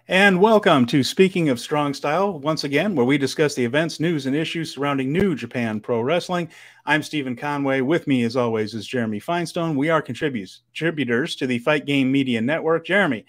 And welcome to Speaking of Strong Style, once again, where we discuss the events, news, and issues surrounding New Japan Pro Wrestling. I'm Stephen Conway. With me, as always, is Jeremy Finestone. We are contributors to the Fight Game Media Network. Jeremy,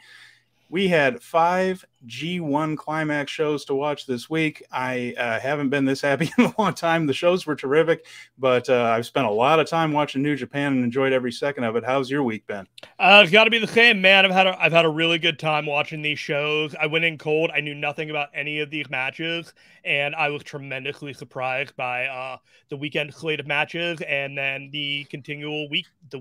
we had 5 G1 Climax shows to watch this week. I haven't been this happy in a long time. The shows were terrific, but I've spent a lot of time watching New Japan and enjoyed every second of it. How's your week been? It's got to be the same, man. I've had a really good time watching these shows. I went in cold. I knew nothing about any of these matches, and I was tremendously surprised by the weekend slate of matches, and then the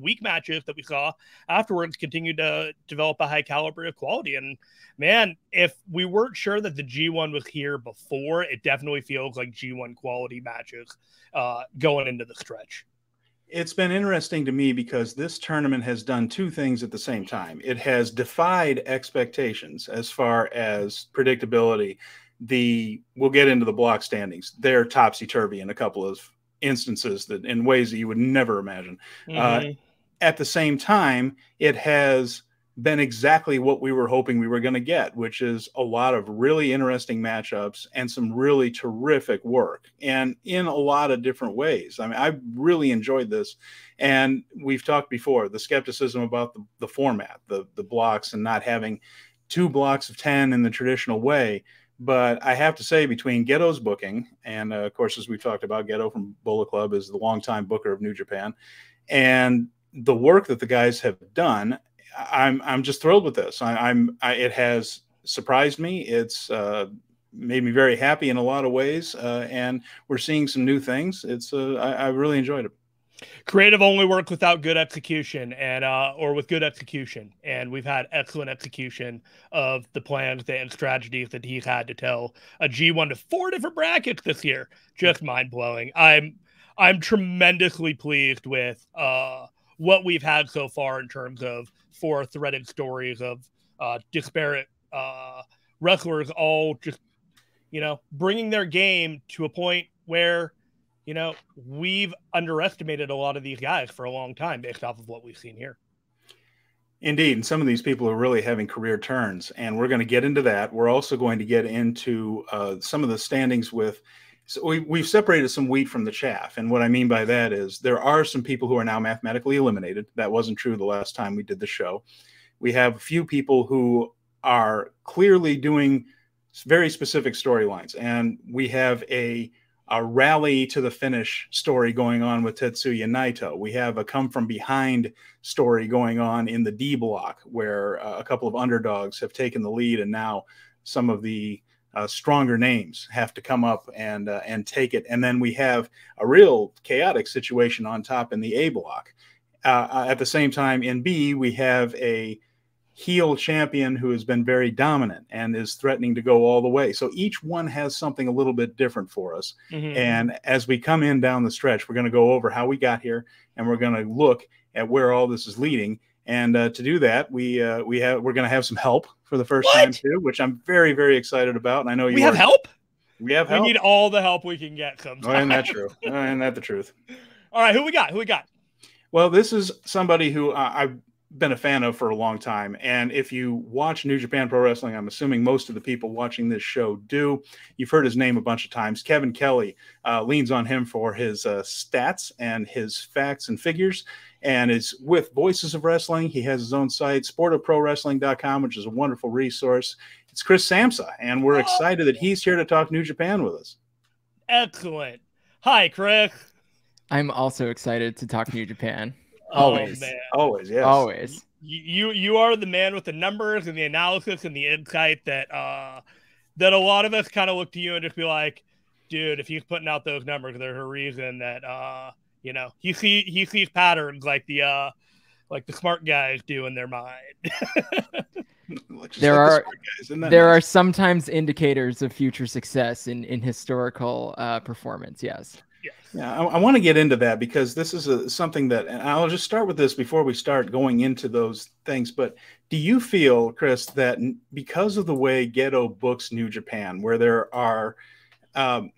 week matches that we saw afterwards continued to develop a high caliber of quality. And man, if we weren't sure that the G1 was here before, it definitely feels like G1 quality matches going into the stretch. It's been interesting to me because this tournament has done two things at the same time. It has defied expectations as far as predictability. We'll get into the block standings. They're topsy-turvy in a couple of instances that in ways that you would never imagine. At the same time, it has been exactly what we were hoping we were going to get, which is a lot of really interesting matchups and some really terrific work, and in a lot of different ways. I mean, I really enjoyed this, and we've talked before, the skepticism about the format, the blocks, and not having 2 blocks of 10 in the traditional way. But I have to say, between Geto's booking, and of course, as we've talked about, Geto from Bullet Club is the longtime booker of New Japan, and the work that the guys have done, I'm just thrilled with this. It has surprised me. It's made me very happy in a lot of ways, and we're seeing some new things. I really enjoyed it. Creative only works without good execution, and or with good execution. And we've had excellent execution of the plans and strategies that he's had to tell a G1 to 4 different brackets this year. Just mind blowing. I'm tremendously pleased with what we've had so far in terms of 4 threaded stories of disparate wrestlers, all just, bringing their game to a point where, we've underestimated a lot of these guys for a long time based off of what we've seen here. Indeed. And some of these people are really having career turns, and we're going to get into that. We're also going to get into some of the standings with. So we've separated some wheat from the chaff. And what I mean by that is there are some people who are now mathematically eliminated. That wasn't true the last time we did the show. We have a few people who are clearly doing very specific storylines. And we have a rally to the finish story going on with Tetsuya Naito. We have a come from behind story going on in the D block, where a couple of underdogs have taken the lead, and now some of the stronger names have to come up and take it. And then we have a real chaotic situation on top in the A block. At the same time, in B, we have a heel champion who has been very dominant and is threatening to go all the way. So each one has something a little bit different for us. And as we come in down the stretch, we're going to go over how we got here, and we're going to look at where all this is leading. And to do that, we're going to have some help for the first time too, which I'm very, very excited about. And I know we have help. We have help. We need all the help we can get. Sometimes. Oh, isn't that true? Isn't that the truth? All right, who we got? Well, this is somebody who I've been a fan of for a long time. And if you watch New Japan Pro Wrestling, I'm assuming most of the people watching this show do. You've heard his name a bunch of times. Kevin Kelly leans on him for his stats and his facts and figures, and is with Voices of Wrestling. He has his own site, sportofprowrestling.com, which is a wonderful resource. It's Chris Samsa, and we're excited that he's here to talk New Japan with us. Excellent. Hi, Chris. I'm also excited to talk New Japan. Always, man. Always, yes. Always. You are the man with the numbers and the analysis and the insight that that a lot of us kind of look to you and just be like, dude, if he's putting out those numbers, there's a reason that he sees patterns like the smart guys do in their mind. There are sometimes indicators of future success in historical performance. Yes. Yeah, I want to get into that because this is something that, and I'll just start with this before we start going into those things. But do you feel, Chris, that because of the way Geto books New Japan, where there are, I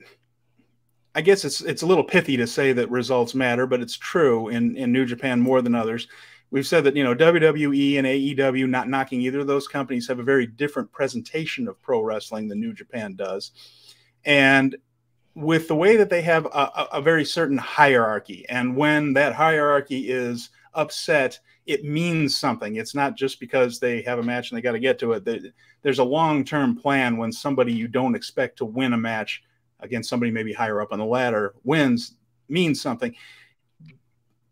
guess it's a little pithy to say that results matter, but it's true in New Japan more than others. we've said that, WWE and AEW, not knocking either of those companies, have a very different presentation of pro wrestling than New Japan does. And with the way that they have a very certain hierarchy, and when that hierarchy is upset, it means something. It's not just because they have a match and they got to get to it. There's a long-term plan when somebody you don't expect to win a match against somebody maybe higher up on the ladder means something.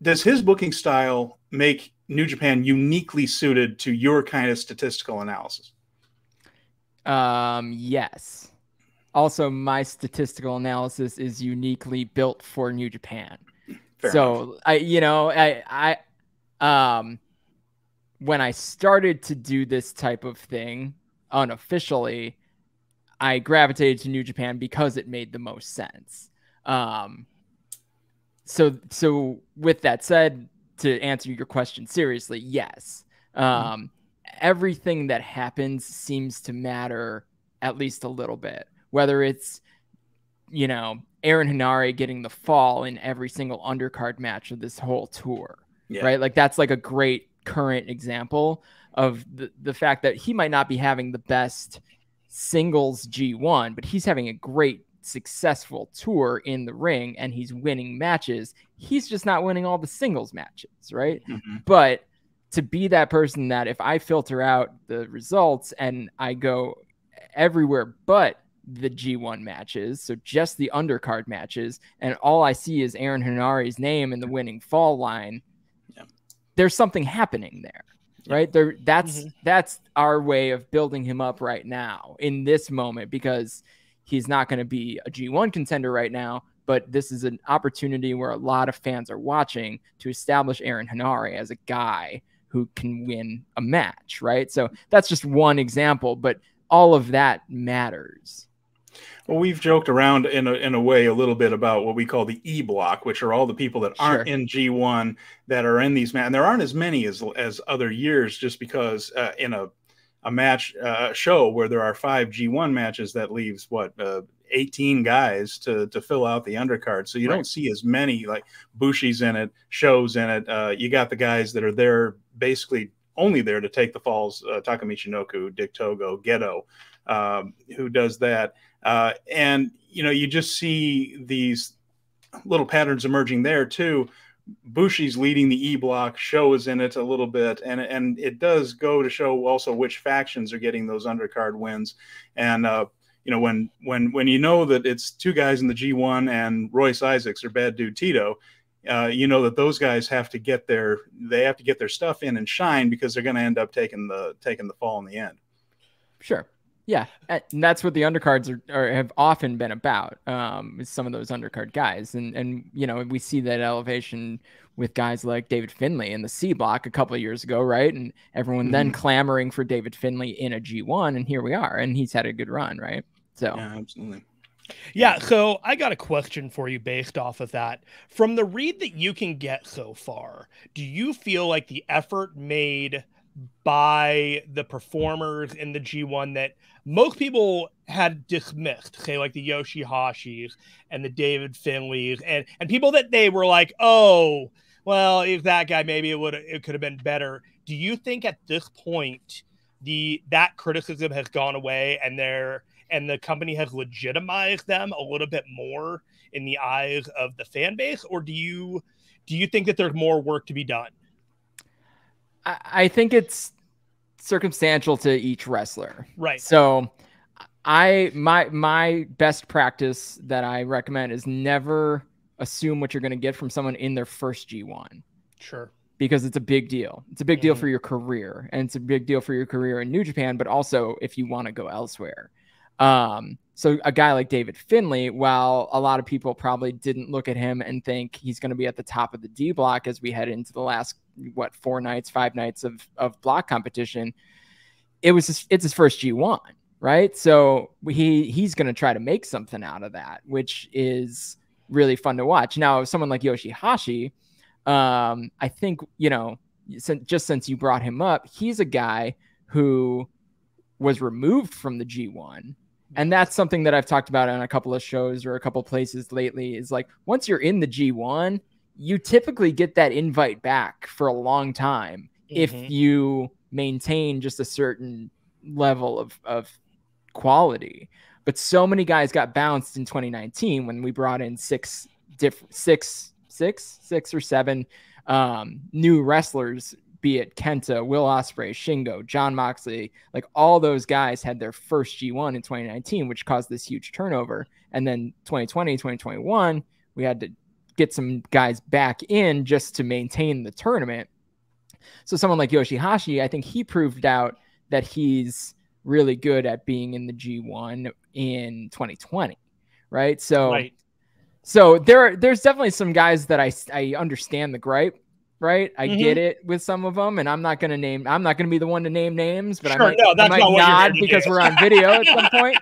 Does his booking style make New Japan uniquely suited to your kind of statistical analysis? Yes. Also, my statistical analysis is uniquely built for New Japan. Fair so enough. When I started to do this type of thing unofficially, I gravitated to New Japan because it made the most sense. So with that said, to answer your question seriously, yes. Everything that happens seems to matter at least a little bit, whether it's, Aaron Henare getting the fall in every single undercard match of this whole tour, right? Like that's like a great current example of the fact that he might not be having the best singles G1, but he's having a great successful tour in the ring and he's winning matches. He's just not winning all the singles matches, right? But to be that person that if I filter out the results and I go everywhere but the G1 matches, so just the undercard matches, and all I see is Aaron Henare's name in the winning fall line, there's something happening there, right? That's our way of building him up right now in this moment, because he's not going to be a G1 contender right now, but this is an opportunity where a lot of fans are watching to establish Aaron Henare as a guy who can win a match, right? So that's just one example, but all of that matters. Well, we've joked around in a way a little bit about what we call the E block, which are all the people that aren't in G1 that are in these matches. And there aren't as many as other years, just because in a match show where there are 5 G1 matches, that leaves 18 guys to fill out the undercard. So you don't see as many, like Bushi's in it, Show's in it. You got the guys that are there basically only there to take the falls, Taka Michinoku, Dick Togo, Gedo, who does that. And, you just see these little patterns emerging there too. Bushi's leading the E block, Show is in it a little bit, and it does go to show also which factions are getting those undercard wins. And when you know that it's 2 guys in the G1 and Royce Isaacs or Bad Dude Tito, that those guys have to get their stuff in and shine, because they're going to end up taking the fall in the end. Sure. Yeah, and that's what the undercards have often been about, is some of those undercard guys. And we see that elevation with guys like David Finley in the C block a couple of years ago, right? And everyone then clamoring for David Finley in a G1, and here we are. And he's had a good run, right? So yeah, absolutely. Yeah, so I got a question for you based off of that. From the read that you can get so far, do you feel like the effort made by the performers in the G1 that most people had dismissed, say like the Yoshihashis and the David Finleys, and people that they were like, oh, well, if that guy, maybe it could have been better. Do you think at this point that criticism has gone away and the company has legitimized them a little bit more in the eyes of the fan base? Or do you think that there's more work to be done? I think it's circumstantial to each wrestler. Right. So my best practice that I recommend is never assume what you're going to get from someone in their first G1. Sure. Because it's a big deal. It's a big deal for your career, and it's a big deal for your career in New Japan, but also if you want to go elsewhere. So a guy like David Finley, while a lot of people probably didn't look at him and think he's going to be at the top of the D block as we head into the last, 5 nights of block competition, it's his first G1, right? So he's going to try to make something out of that, which is really fun to watch. Now, someone like Yoshihashi, I think, since you brought him up, he's a guy who was removed from the G1. And that's something that I've talked about on a couple of shows or a couple of places lately, is like, once you're in the G1, you typically get that invite back for a long time if you maintain just a certain level of quality. But so many guys got bounced in 2019 when we brought in six or seven new wrestlers, be it Kenta, Will Ospreay, Shingo, John Moxley. Like, all those guys had their first G1 in 2019, which caused this huge turnover. And then 2020, 2021, we had to get some guys back in just to maintain the tournament. So someone like Yoshihashi, I think he proved out that he's really good at being in the G1 in 2020, right? So there's definitely some guys that I understand the gripe, right? I get it with some of them, and I'm not going to be the one to name names, but I might nod because we're on video at some point.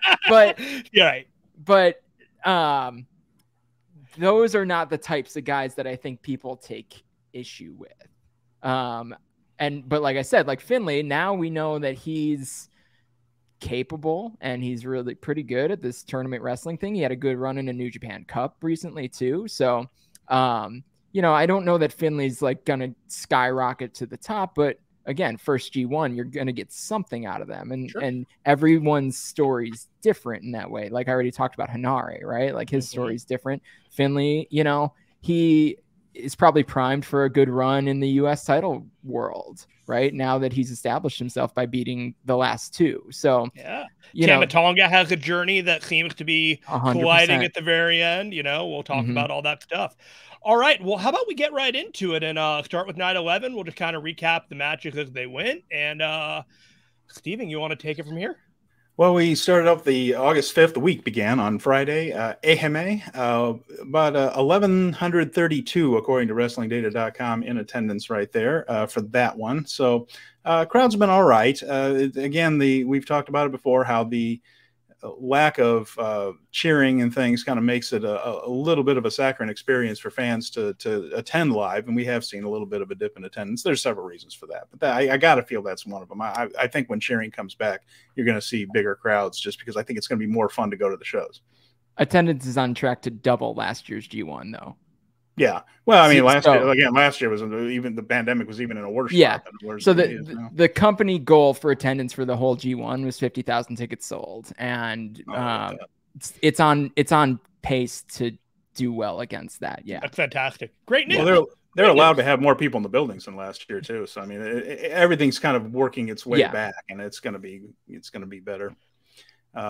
But those are not the types of guys that I think people take issue with. But like I said, like Finley, now we know that he's capable and he's really pretty good at this tournament wrestling thing. He had a good run in a New Japan Cup recently too. So, I don't know that Finley's like going to skyrocket to the top, but again, first G1, you're going to get something out of them. And everyone's story's different in that way. Like I already talked about Hanare, right? Like his story's different. Finley, he is probably primed for a good run in the US title world, right? Now that he's established himself by beating the last two. So, Tamatanga has a journey that seems to be 100%. colliding at the very end. We'll talk about all that stuff. All right. Well, how about we get right into it and start with night 11. We'll just kind of recap the matches as they went. And Steven, you want to take it from here? Well, we started up the August 5th. The week began on Friday. Ehime, about 1,132, according to WrestlingData.com, in attendance right there for that one. So crowd's been all right. Again, we've talked about it before, how the lack of cheering and things kind of makes it a little bit of a saccharine experience for fans to attend live, and we have seen a little bit of a dip in attendance. There's several reasons for that, but I got to feel that's one of them. I think when cheering comes back, you're going to see bigger crowds, just because I think it's going to be more fun to go to the shows. Attendance is on track to double last year's G1, though. Yeah. Well, I mean, last year was even the pandemic was even in a worse spot than so the company goal for attendance for the whole G1 was 50,000 tickets sold, and it's on pace to do well against that. Yeah, that's fantastic. Great news. Well, they're allowed to have more people in the buildings than last year too. So I mean, everything's kind of working its way back, and it's going to be better.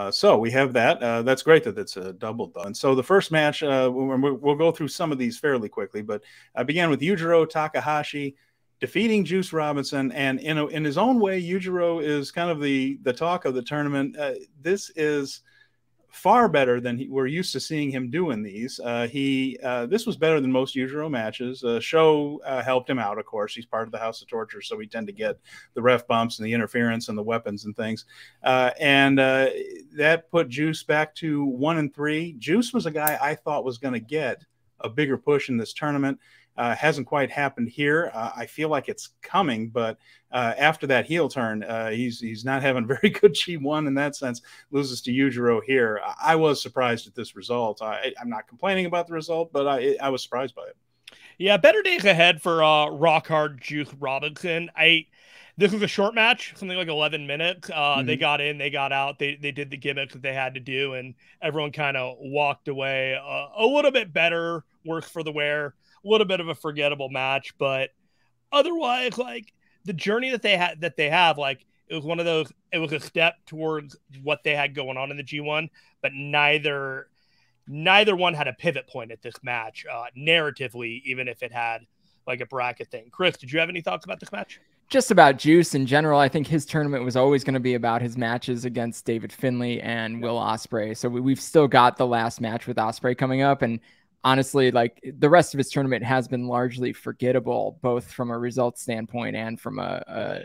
So we have that. That's great that it's a double though. And so the first match, we'll go through some of these fairly quickly, but I began with Yujiro Takahashi defeating Juice Robinson. And in his own way, Yujiro is kind of the talk of the tournament. This is far better than we're used to seeing him doing these. This was better than most Yujiro matches. Show helped him out, of course. He's part of the House of Torture, so we tend to get the ref bumps and the interference and the weapons and things. And that put Juice back to 1-3. Juice was a guy I thought was going to get a bigger push in this tournament. Hasn't quite happened here. I feel like it's coming, but after that heel turn, he's not having very good G1 in that sense. Loses to Yujiro here. I was surprised at this result. I'm not complaining about the result, but I was surprised by it. Yeah, better days ahead for Rock Hard Juice Robinson. This was a short match, something like 11 minutes. They got in, they got out, they did the gimmicks that they had to do, and everyone kind of walked away a little bit better, worse for the wear. A little bit of a forgettable match, but otherwise, like the journey that they have, like it was a step towards what they had going on in the G1, but neither one had a pivot point at this match, narratively, even if it had like a bracket thing. Chris, did you have any thoughts about this match? Just about Juice in general. I think his tournament was always going to be about his matches against David Finley and Will Ospreay. So we've still got the last match with Ospreay coming up, and honestly, like the rest of his tournament has been largely forgettable, both from a result standpoint and from a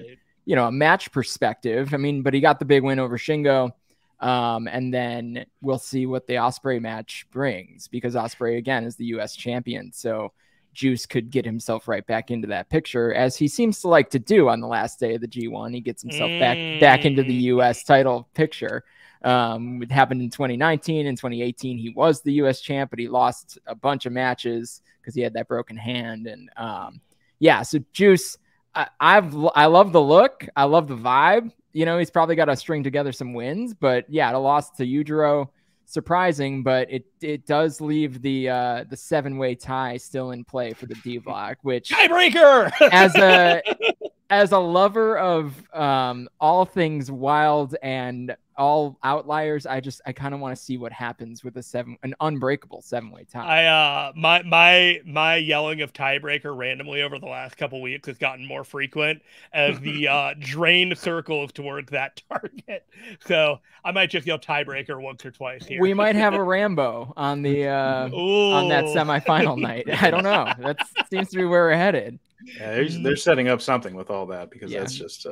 match perspective. I mean, but he got the big win over Shingo. And then we'll see what the Ospreay match brings, because Ospreay again is the US champion. So Juice could get himself right back into that picture, as he seems to like to do on the last day of the G1. He gets himself back into the US title picture. It happened in 2019. In 2018, he was the US champ, but he lost a bunch of matches because he had that broken hand. And yeah, so Juice, I love the look. I love the vibe. You know, he's probably got to string together some wins, but yeah, the loss to Yujiro, surprising, but it does leave the 7-way tie still in play for the D block, which tiebreaker as a lover of all things wild and all outliers, I kind of want to see what happens with an unbreakable 7-way tie. My yelling of tiebreaker randomly over the last couple weeks has gotten more frequent as the drain circles towards that target. So I might just yell tiebreaker once or twice here. We might have a Rambo on the on that semifinal night. I don't know. That seems to be where we're headed. Yeah, they're setting up something with all that, because that's just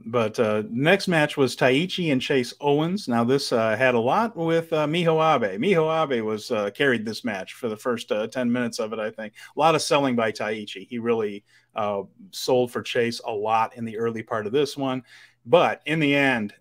But next match was Taiichi and Chase Owens. Now this had a lot with Miho Abe. Miho Abe was carried this match for the first 10 minutes of it, I think. A lot of selling by Taiichi. He really sold for Chase a lot in the early part of this one. But in the end,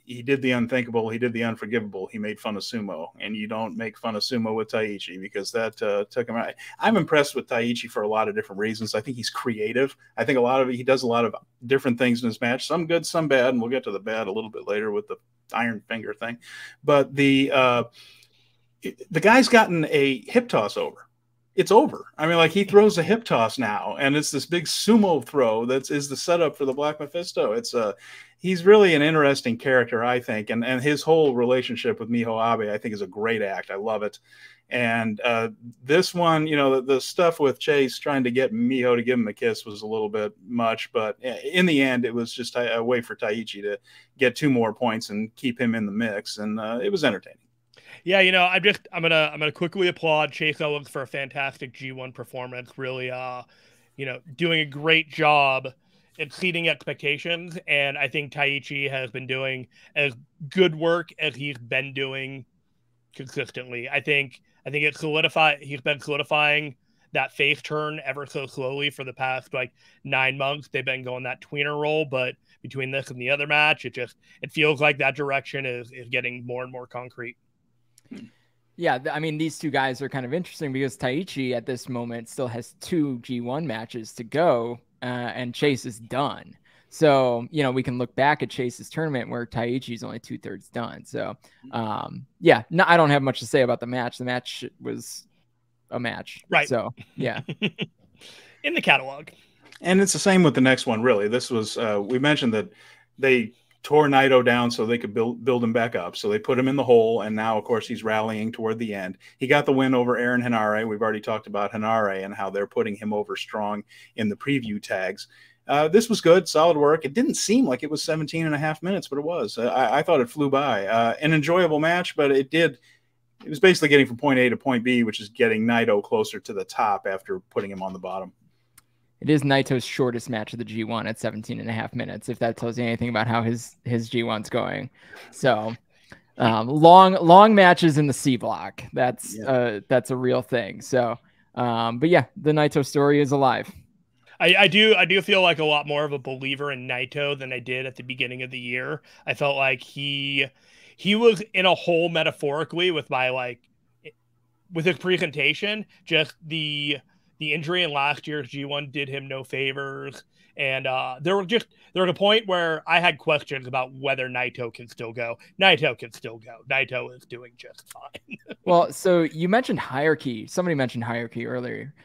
he did the unthinkable. He did the unforgivable. He made fun of sumo, and you don't make fun of sumo with Taiichi, because that took him out. I'm impressed with Taiichi for a lot of different reasons. I think he's creative. I think he does a lot of different things in his match, some good, some bad, and we'll get to the bad a little bit later with the iron finger thing. But the guy's gotten a hip toss over. It's over. I mean, like, he throws a hip toss now, and it's this big sumo throw is the setup for the Black Mephisto. He's really an interesting character, I think, and his whole relationship with Miho Abe, I think, is a great act. I love it. And this one, you know, the stuff with Chase trying to get Miho to give him a kiss was a little bit much, but in the end, it was just a way for Taiichi to get 2 more points and keep him in the mix, and it was entertaining. Yeah, you know, I'm gonna quickly applaud Chase Owens for a fantastic G1 performance. Really, you know, doing a great job exceeding expectations, and I think Taiichi has been doing as good work as he's been doing consistently. I think it's solidified. He's been solidifying that face turn ever so slowly for the past 9 months. They've been going that tweener role, but between this and the other match, it feels like that direction is getting more and more concrete. Yeah, I mean, these two guys are kind of interesting because Taiichi at this moment still has 2 G1 matches to go, and Chase is done. So, you know, we can look back at Chase's tournament where Taiichi's only 2/3 done. So, yeah, no, I don't have much to say about the match. The match was a match. Right. So, yeah. In the catalog. And it's the same with the next one, really. This was, we mentioned that they tore Naito down so they could build him back up. So they put him in the hole, and now, of course, he's rallying toward the end. He got the win over Aaron Henare. We've already talked about Henare and how they're putting him over strong in the preview tags. This was good, solid work. It didn't seem like it was 17 and a half minutes, but it was. I thought it flew by. An enjoyable match, but it was basically getting from point A to point B, which is getting Naito closer to the top after putting him on the bottom. It is Naito's shortest match of the G1 at 17 and a half minutes, if that tells you anything about how his G1's going. So long matches in the C block. That's a real thing. So, but yeah, the Naito story is alive. I do feel like a lot more of a believer in Naito than I did at the beginning of the year. I felt like he was in a hole metaphorically with with his presentation. Just the injury in last year's G1 did him no favors. And there was a point where I had questions about whether Naito can still go. Naito can still go. Naito is doing just fine. Well, so you mentioned hierarchy. Somebody mentioned hierarchy earlier.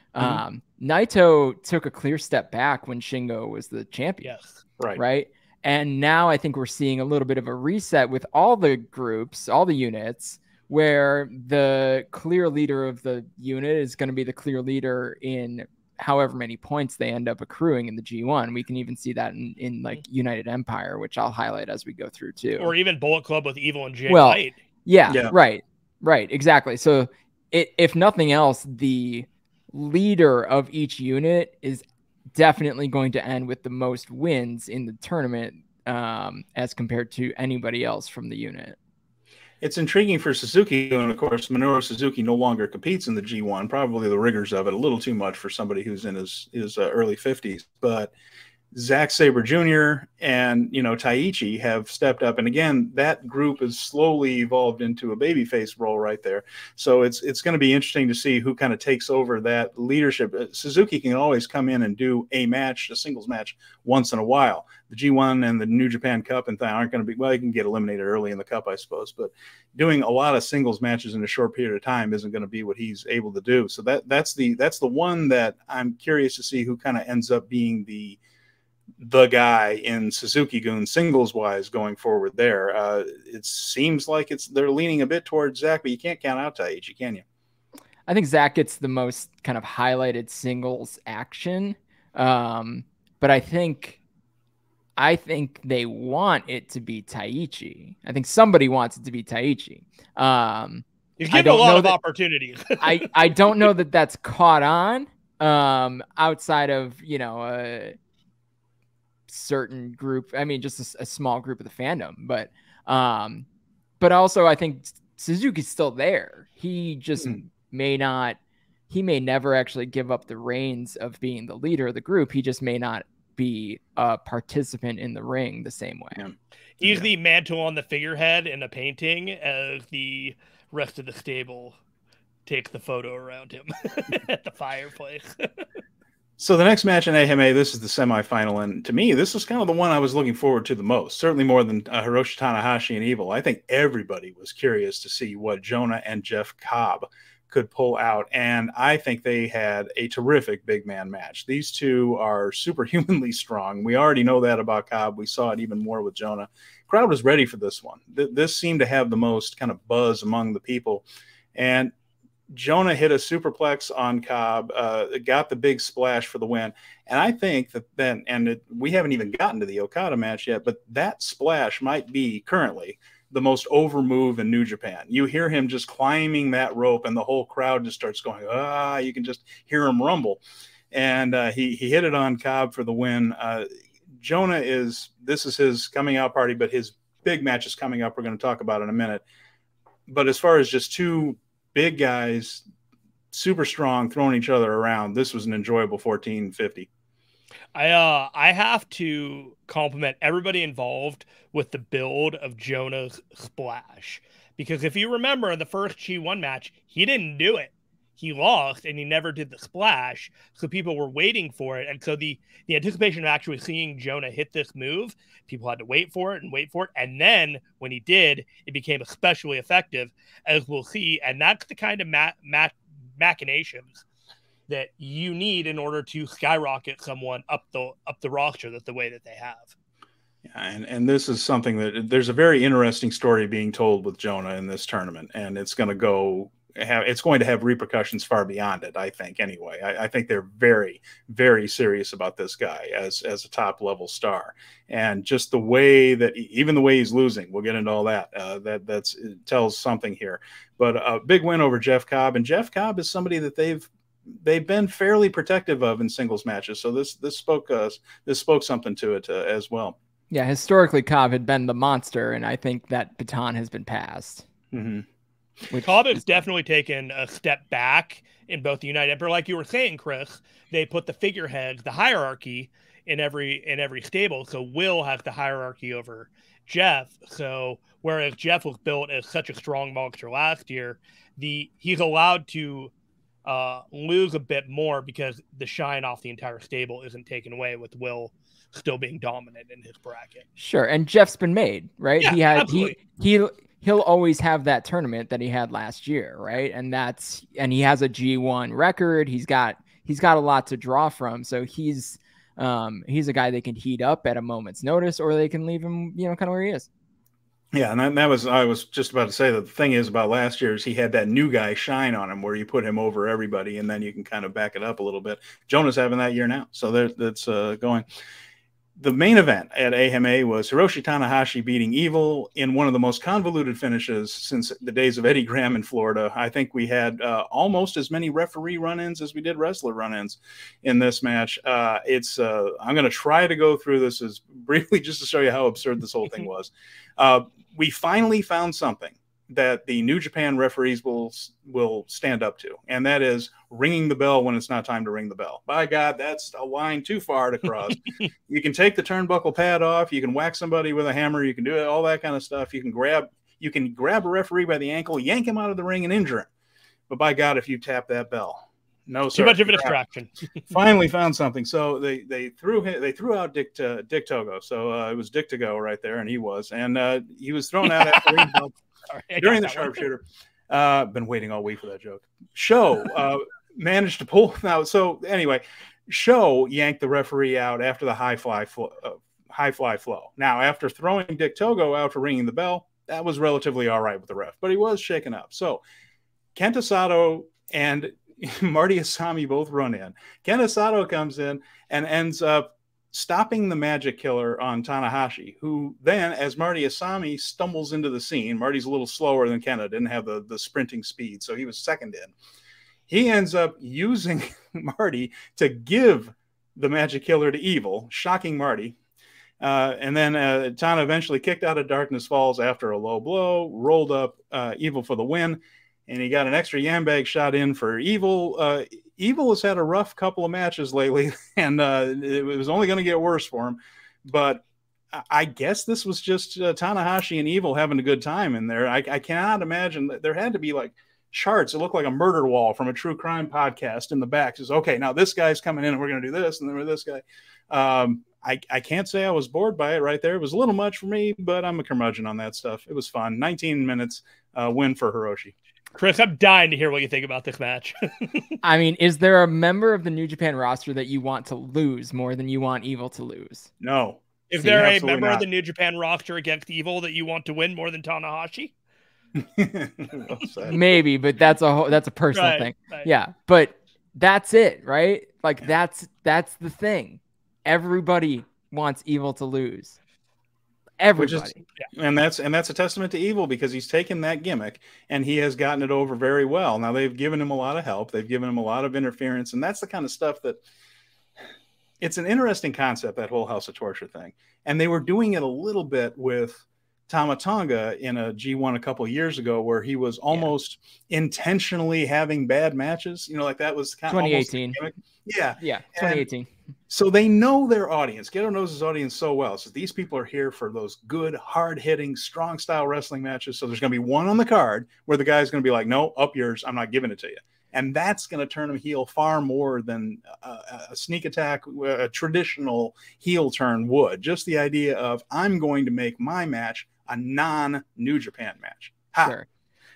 Naito took a clear step back when Shingo was the champion. Yes. Right. And now I think we're seeing a little bit of a reset with all the groups, all the units, where the clear leader of the unit is going to be the clear leader in however many points they end up accruing in the G1. We can even see that in like United Empire, which I'll highlight as we go through too. Or even Bullet Club with Evil and Jay White. Yeah, right, exactly. So if nothing else, the leader of each unit is definitely going to end with the most wins in the tournament as compared to anybody else from the unit. It's intriguing for Suzuki, and of course, Minoru Suzuki no longer competes in the G1, probably the rigors of it a little too much for somebody who's in his early 50s. But Zack Saber Jr. and, Taiichi have stepped up. And again, that group has slowly evolved into a babyface role right there. So it's going to be interesting to see who kind of takes over that leadership. Suzuki can always come in and do a singles match once in a while. The G1 and the New Japan Cup and aren't going to be, well, you can get eliminated early in the Cup, I suppose, but doing a lot of singles matches in a short period of time isn't going to be what he's able to do. So that's the one that I'm curious to see who kind of ends up being the guy in Suzuki-gun singles-wise going forward there. It seems like they're leaning a bit towards Zack, but you can't count out Taiichi, can you? I think Zack gets the most kind of highlighted singles action, but I think they want it to be Taiichi. I think somebody wants it to be Taiichi. You give a lot of opportunities. I don't know that that's caught on outside of, certain group. I mean, just a small group of the fandom, but also I think Suzuki's still there. He just may never actually give up the reins of being the leader of the group. He just may not be a participant in the ring the same way. Yeah. He's the mantle on the figurehead in a painting as the rest of the stable take the photo around him at the fireplace. So the next match in AMA, this is the semifinal, and to me, this was kind of the one I was looking forward to the most, certainly more than Hiroshi Tanahashi and Evil. I think everybody was curious to see what Jonah and Jeff Cobb could pull out, and I think they had a terrific big man match. These two are superhumanly strong. We already know that about Cobb. We saw it even more with Jonah. Crowd was ready for this one. This seemed to have the most kind of buzz among the people, and Jonah hit a superplex on Cobb, got the big splash for the win. And I think that we haven't even gotten to the Okada match yet, but that splash might be currently the most over move in New Japan. You hear him just climbing that rope and the whole crowd just starts going, you can just hear him rumble. And he hit it on Cobb for the win. Jonah this is his coming out party, but his big match is coming up. We're going to talk about it in a minute. But as far as just two big guys, super strong, throwing each other around, this was an enjoyable 1450. I have to compliment everybody involved with the build of Jonah's splash, because if you remember in the first G1 match, he didn't do it. He lost and he never did the splash, so people were waiting for it, and so the anticipation of actually seeing Jonah hit this move, people had to wait for it, and then when he did, it became especially effective, as we'll see, and that's the kind of machinations that you need in order to skyrocket someone up the roster the way that they have. Yeah, and this is something that there's a very interesting story being told with Jonah in this tournament, and it's going to have repercussions far beyond it, I think, anyway. I think they're very, very serious about this guy as a top level star, and just the way he's losing, we'll get into all that. It tells something here. But a big win over Jeff Cobb, and Jeff Cobb is somebody that they've been fairly protective of in singles matches. So this spoke something to it as well. Yeah, historically Cobb had been the monster, and I think that baton has been passed. Mm-hmm. Cobb has definitely taken a step back in both the United Empire. Like you were saying, Chris, they put the figureheads, the hierarchy in every stable. So Will has the hierarchy over Jeff. So whereas Jeff was built as such a strong monster last year, he's allowed to lose a bit more because the shine off the entire stable isn't taken away, with Will still being dominant in his bracket. Sure, and Jeff's been made, right? Yeah, He'll always have that tournament that he had last year, right? And he has a G1 record. He's got a lot to draw from. So he's a guy they can heat up at a moment's notice, or they can leave him, kind of where he is. Yeah, and I was just about to say that the thing is about last year is he had that new guy shine on him where you put him over everybody, and then you can kind of back it up a little bit. Jonah's having that year now, so that's going. The main event at AMA was Hiroshi Tanahashi beating Evil in one of the most convoluted finishes since the days of Eddie Graham in Florida. I think we had almost as many referee run-ins as we did wrestler run-ins in this match. I'm going to try to go through this as briefly just to show you how absurd this whole thing was. We finally found something that the New Japan referees will stand up to, and that is ringing the bell when it's not time to ring the bell. By God, that's a line too far to cross. You can take the turnbuckle pad off, you can whack somebody with a hammer, you can do all that kind of stuff. You can grab a referee by the ankle, yank him out of the ring, and injure him. But by God, if you tap that bell, no, sir. Too much of a distraction. Finally found something. So they threw out Dick Togo. So it was Dick to go right there, and he was thrown out after during the sharpshooter. Been waiting all week for that joke. Show managed to pull out. So anyway, Show yanked the referee out after the high fly flow. Now, after throwing Dick Togo out for ringing the bell, that was relatively all right with the ref, but he was shaken up. So Kenta Sato and Marty Asami both run in. Kenta Sato comes in and ends up stopping the Magic Killer on Tanahashi, who then, as Marty Asami stumbles into the scene, Marty's a little slower than Kenta, didn't have the sprinting speed, so he was second in. He ends up using Marty to give the Magic Killer to Evil, shocking Marty. And then Tana eventually kicked out of Darkness Falls after a low blow, rolled up Evil for the win, and he got an extra Yambag shot in for Evil. Evil has had a rough couple of matches lately, and it was only going to get worse for him. But I guess this was just Tanahashi and Evil having a good time in there. I cannot imagine that there had to be like charts. It looked like a murder wall from a true crime podcast in the back. It says, okay, now this guy's coming in and we're going to do this, and then we're this guy. I can't say I was bored by it right there. It was a little much for me, but I'm a curmudgeon on that stuff. It was fun. 19 minutes win for Hiroshi. Chris, I'm dying to hear what you think about this match. I mean, is there a member of the New Japan roster that you want to lose more than you want Evil to lose? No. Is there a member of the New Japan roster against Evil that you want to win more than Tanahashi? Maybe, but that's a personal thing. Right. Yeah, but that's it, right? Like that's the thing. Everybody wants Evil to lose. Everybody. And that's a testament to Evil, because he's taken that gimmick and he has gotten it over very well. Now they've given him a lot of help. They've given him a lot of interference, and that's the kind of stuff that it's an interesting concept, that whole House of Torture thing. And they were doing it a little bit with Tamatanga in a G1 a couple of years ago, where he was almost intentionally having bad matches. You know, like that was kind of 2018. Yeah, 2018. And so they know their audience. Gedo knows his audience so well. So these people are here for those good, hard-hitting, strong-style wrestling matches. So there's going to be one on the card where the guy's going to be like, no, up yours. I'm not giving it to you. And that's going to turn him heel far more than a sneak attack, a traditional heel turn would. Just the idea of, I'm going to make my match a non-New Japan match. Ha. Sure.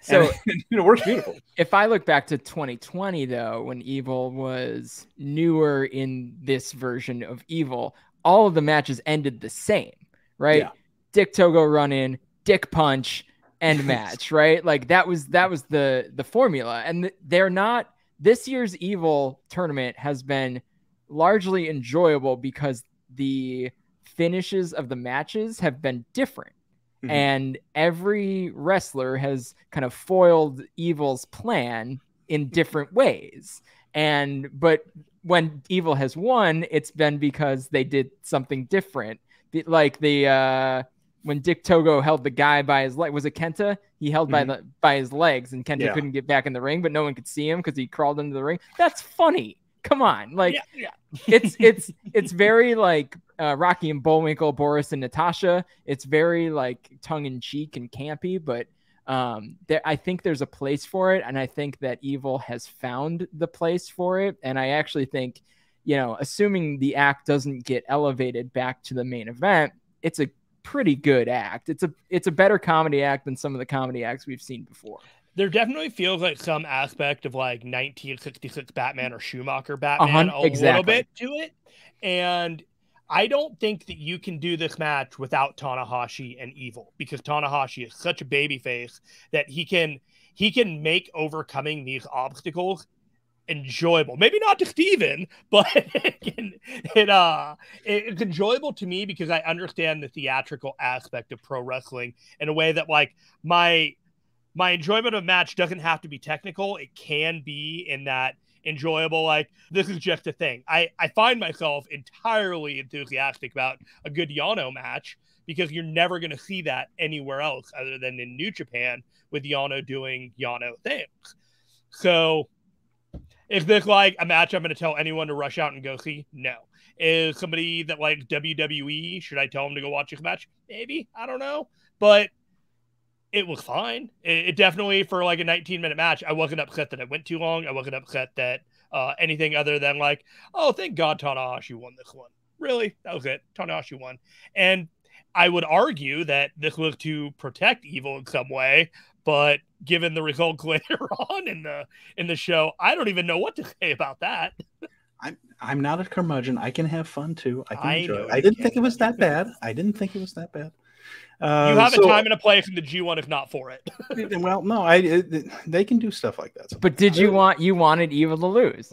So it works beautiful. If I look back to 2020, though, when Evil was newer in this version of Evil, all of the matches ended the same, right? Yeah. Dick Togo run in, Dick punch, end match, right? Like that was the formula. And they're not, this year's Evil tournament has been largely enjoyable because the finishes of the matches have been different. Mm-hmm. And every wrestler has kind of foiled Evil's plan in different ways. But when Evil has won, it's been because they did something different. Like when Dick Togo held the guy by his leg, was it Kenta? He held by his legs, and Kenta couldn't get back in the ring, but no one could see him because he crawled into the ring. That's funny. Come on, like it's very like Rocky and Bullwinkle, Boris and Natasha. It's very like tongue in cheek and campy, but I think there's a place for it, and I think that Evil has found the place for it. And I actually think, assuming the act doesn't get elevated back to the main event, it's a pretty good act. It's a better comedy act than some of the comedy acts we've seen before. There definitely feels like some aspect of like 1966 Batman or Schumacher Batman little bit to it. And I don't think that you can do this match without Tanahashi and Evil, because Tanahashi is such a babyface that he can make overcoming these obstacles enjoyable. Maybe not to Steven, but it's enjoyable to me because I understand the theatrical aspect of pro wrestling in a way that like my enjoyment of a match doesn't have to be technical. It can be in that enjoyable. Like, this is just a thing. I find myself entirely enthusiastic about a good Yano match because you're never going to see that anywhere else other than in New Japan with Yano doing Yano things. So is this like a match I'm going to tell anyone to rush out and go see? No. Is somebody that like WWE, should I tell them to go watch this match? Maybe. I don't know. But it was fine. It definitely, for like a 19-minute match, I wasn't upset that it went too long. I wasn't upset that anything other than like, oh, thank God Tanahashi won this one. Really? That was it. Tanahashi won. And I would argue that this was to protect Evil in some way, but given the results later on in the show, I don't even know what to say about that. I'm not a curmudgeon. I can have fun too. I can enjoy it. I didn't think it was that bad. You have a time and a place in the G1 if not for it. Well, no, they can do stuff like that. But did you wanted Evil to lose?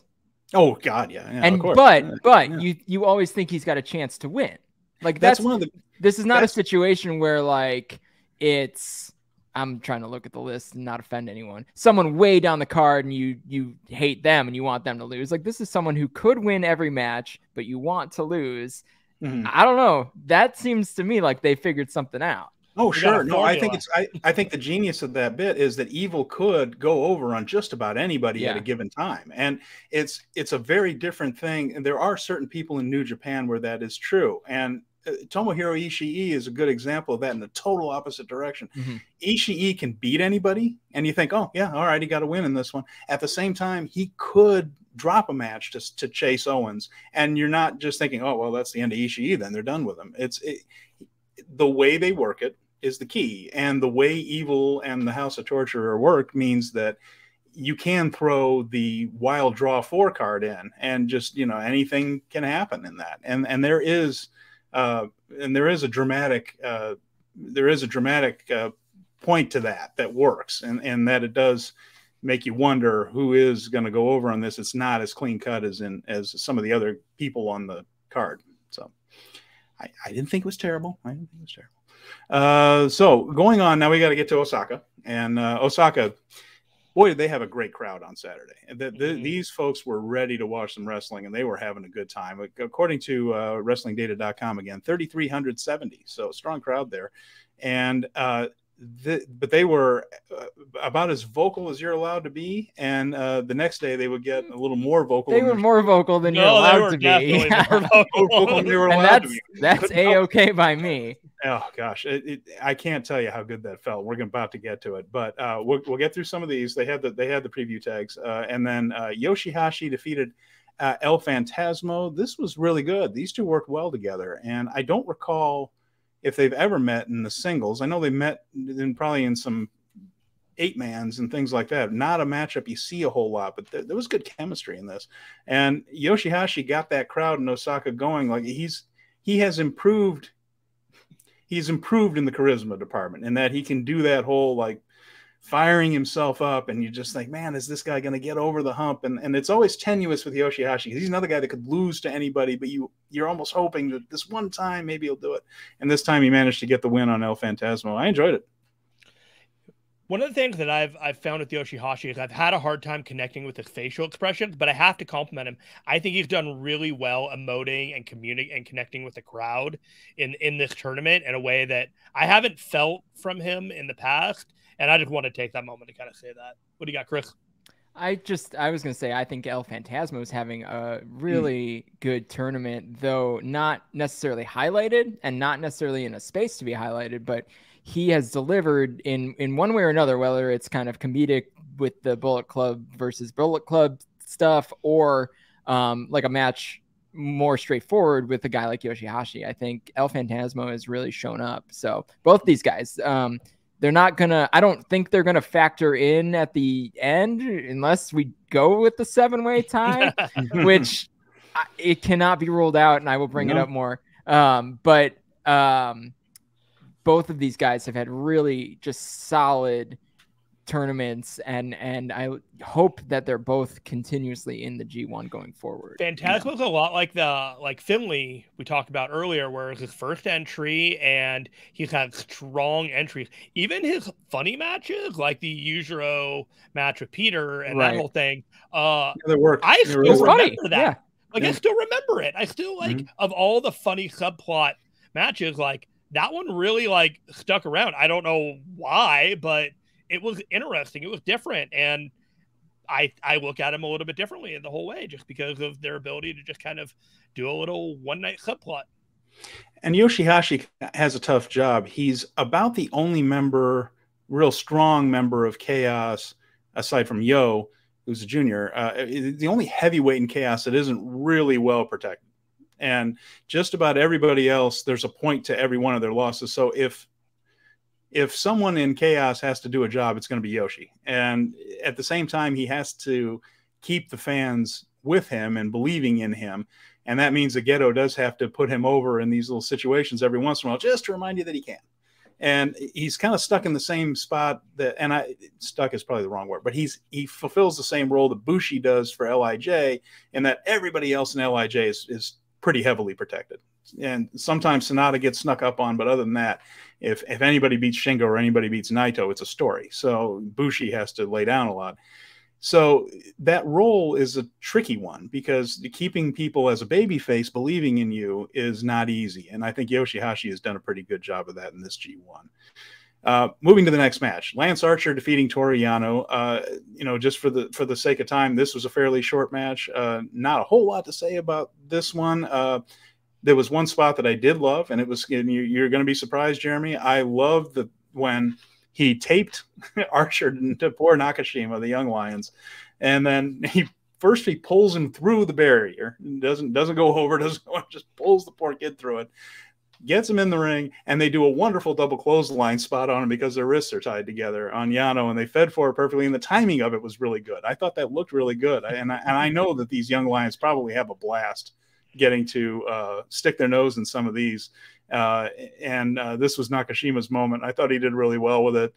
Oh God, yeah. And of course. but yeah. you always think he's got a chance to win. Like that's one of the. This is not a situation where like it's. I'm trying to look at the list and not offend anyone. Someone way down the card and you hate them and you want them to lose. Like, this is someone who could win every match, but you want to lose. Mm-hmm. I don't know. That seems to me like they figured something out. Oh, sure. No, I think I think the genius of that bit is that Evil could go over on just about anybody at a given time. And it's a very different thing. And there are certain people in New Japan where that is true. And Tomohiro Ishii is a good example of that in the total opposite direction. Mm-hmm. Ishii can beat anybody, and you think, oh, yeah, all right, he got a win in this one. At the same time, he could drop a match to chase Owens, and you're not just thinking, oh, well, that's the end of Ishii, then they're done with him. The way they work it is the key, and the way Evil and the House of Torture work means that you can throw the wild draw 4 card in, and just, anything can happen in that. And there is a dramatic point to that works, and that it does make you wonder who is going to go over on this. It's not as clean cut as some of the other people on the card. So I didn't think it was terrible. So going on now, we got to get to Osaka, and Osaka. Boy, did they have a great crowd on Saturday. These folks were ready to watch some wrestling, and they were having a good time. According to WrestlingData.com, again, 3,370. So strong crowd there. And but they were about as vocal as you're allowed to be. And the next day, they would get a little more vocal. They were more vocal than you're allowed to be. That's A-okay by me. Oh gosh, I can't tell you how good that felt. We're about to get to it, but we'll get through some of these. They had the preview tags, and then Yoshihashi defeated El Fantasmo. This was really good. These two worked well together, and I don't recall if they've ever met in the singles. I know they met probably in some 8-mans and things like that. Not a matchup you see a whole lot, but there was good chemistry in this. And Yoshihashi got that crowd in Osaka going. Like he has improved. He's improved in the charisma department, and that he can do that whole like firing himself up, and you just think, man, is this guy going to get over the hump? And it's always tenuous with Yoshihashi. He's another guy that could lose to anybody, but you're almost hoping that this one time maybe he'll do it. And this time he managed to get the win on El Fantasmo. I enjoyed it. One of the things that I've found with Yoshihashi is I've had a hard time connecting with his facial expressions, but I have to compliment him. I think he's done really well emoting and communicating and connecting with the crowd in this tournament in a way that I haven't felt from him in the past. And I just want to take that moment to kind of say that. What do you got, Chris? I was going to say, I think El Fantasmo is having a really good tournament, though not necessarily highlighted and not necessarily in a space to be highlighted, but he has delivered in one way or another, whether it's kind of comedic with the Bullet Club versus Bullet Club stuff or like a match more straightforward with a guy like Yoshihashi. I think El Fantasmo has really shown up. So both these guys, they're not going to, I don't think they're going to factor in at the end unless we go with the 7-way tie, which it cannot be ruled out, and I will bring it up more. But both of these guys have had really just solid tournaments, and I hope that they're both continuously in the G1 going forward. Fantasmo's a lot like Finley we talked about earlier, where it's his first entry and he's had strong entries. Even his funny matches, like the Yujiro match with Peter and that whole thing. That worked. I still remember that. Yeah. Like I still remember it. I still of all the funny subplot matches, like that one really like stuck around. I don't know why, but it was interesting. It was different, and I look at him a little bit differently in the whole way, just because of their ability to just kind of do a little one night subplot. And Yoshihashi has a tough job. He's about the only real strong member of Chaos, aside from Yo, who's a junior, the only heavyweight in Chaos that isn't really well protected. And just about everybody else, there's a point to every one of their losses. So if someone in Chaos has to do a job, it's going to be Yoshi. And at the same time, he has to keep the fans with him and believing in him. And that means that Geto does have to put him over in these little situations every once in a while, just to remind you that he can. And he's kind of stuck in the same spot stuck is probably the wrong word, but he fulfills the same role that Bushi does for LIJ, in that everybody else in LIJ is pretty heavily protected. And sometimes Sonata gets snuck up on, but other than that, if anybody beats Shingo or anybody beats Naito, it's a story. So Bushi has to lay down a lot. So that role is a tricky one, because keeping people as a babyface believing in you is not easy. And I think Yoshihashi has done a pretty good job of that in this G1. Moving to the next match, Lance Archer defeating Toriano. Just for the sake of time, this was a fairly short match. Not a whole lot to say about this one. There was one spot that I did love, and it was, you're going to be surprised, Jeremy. I loved when he taped Archer to poor Nakashima, the Young Lions, and then he pulls him through the barrier, doesn't go over, just pulls the poor kid through it, gets him in the ring, and they do a wonderful double clothesline spot on him because their wrists are tied together on Yano, and they fed for it perfectly, and the timing of it was really good. I thought that looked really good, and I know that these Young Lions probably have a blast getting to stick their nose in some of these. This was Nakashima's moment. I thought he did really well with it.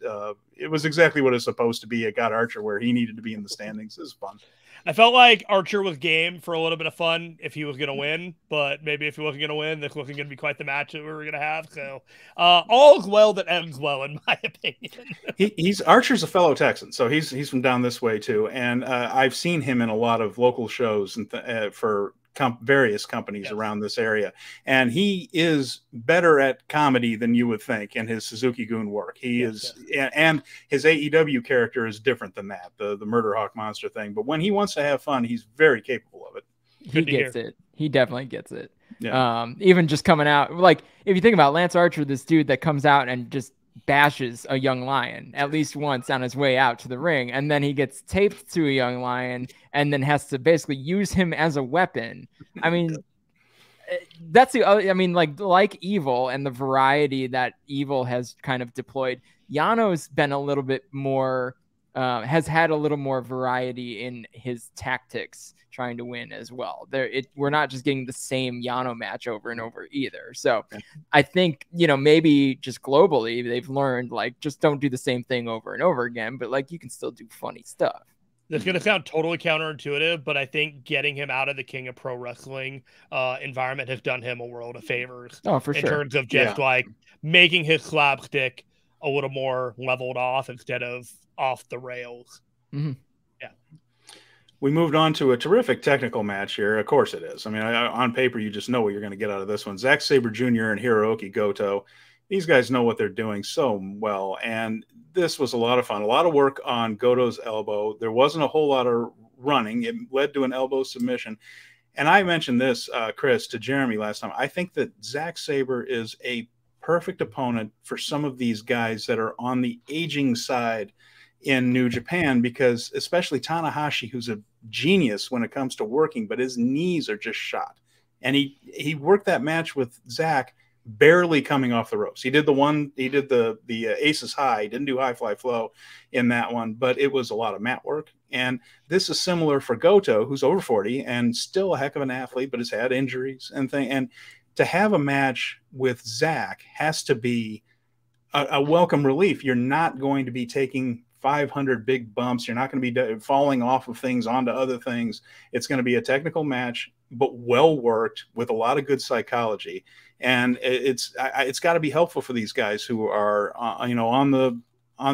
It was exactly what it's supposed to be. It got Archer where he needed to be in the standings. It was fun. I felt like Archer was game for a little bit of fun if he was going to win, but maybe if he wasn't going to win, this wasn't going to be quite the match that we were going to have. So all's well that ends well, in my opinion. Archer's a fellow Texan, so he's from down this way too. And I've seen him in a lot of local shows and for various companies around this area, and he is better at comedy than you would think in his Suzuki-gun work. And his AEW character is different than that, the Murder Hawk monster thing. But when he wants to have fun, he's very capable of it. He gets it. He definitely gets it. Yeah. Even just coming out, like if you think about Lance Archer, this dude that comes out and just bashes a Young Lion at least once on his way out to the ring, and then he gets taped to a Young Lion and then has to basically use him as a weapon. I mean, that's like Evil and the variety that Evil has kind of deployed. Yano's been a little bit more has had a little more variety in his tactics trying to win as well. We're not just getting the same Yano match over and over either. So I think, maybe just globally they've learned, like, just don't do the same thing over and over again, but like you can still do funny stuff. It's going to sound totally counterintuitive, but I think getting him out of the King of Pro Wrestling environment has done him a world of favors. Oh, for sure. In terms of just like making his slapstick a little more leveled off instead of off the rails. Mm-hmm. Yeah. We moved on to a terrific technical match here. Of course it is. I mean, on paper, you just know what you're going to get out of this one. Zack Sabre Jr. and Hiroki Goto. These guys know what they're doing so well. And this was a lot of fun. A lot of work on Goto's elbow. There wasn't a whole lot of running. It led to an elbow submission. And I mentioned this, Chris, to Jeremy last time. I think that Zack Sabre is a perfect opponent for some of these guys that are on the aging side in New Japan, because especially Tanahashi, who's a genius when it comes to working, but his knees are just shot. And he worked that match with Zack barely coming off the ropes. He did the Aces High, didn't do High Fly Flow in that one, but it was a lot of mat work. And this is similar for Goto, who's over 40 and still a heck of an athlete, but has had injuries and things. And to have a match with Zack has to be a welcome relief. You're not going to be taking 500 big bumps. You're not going to be falling off of things onto other things. It's going to be a technical match, but well worked with a lot of good psychology. And it's got to be helpful for these guys who are, on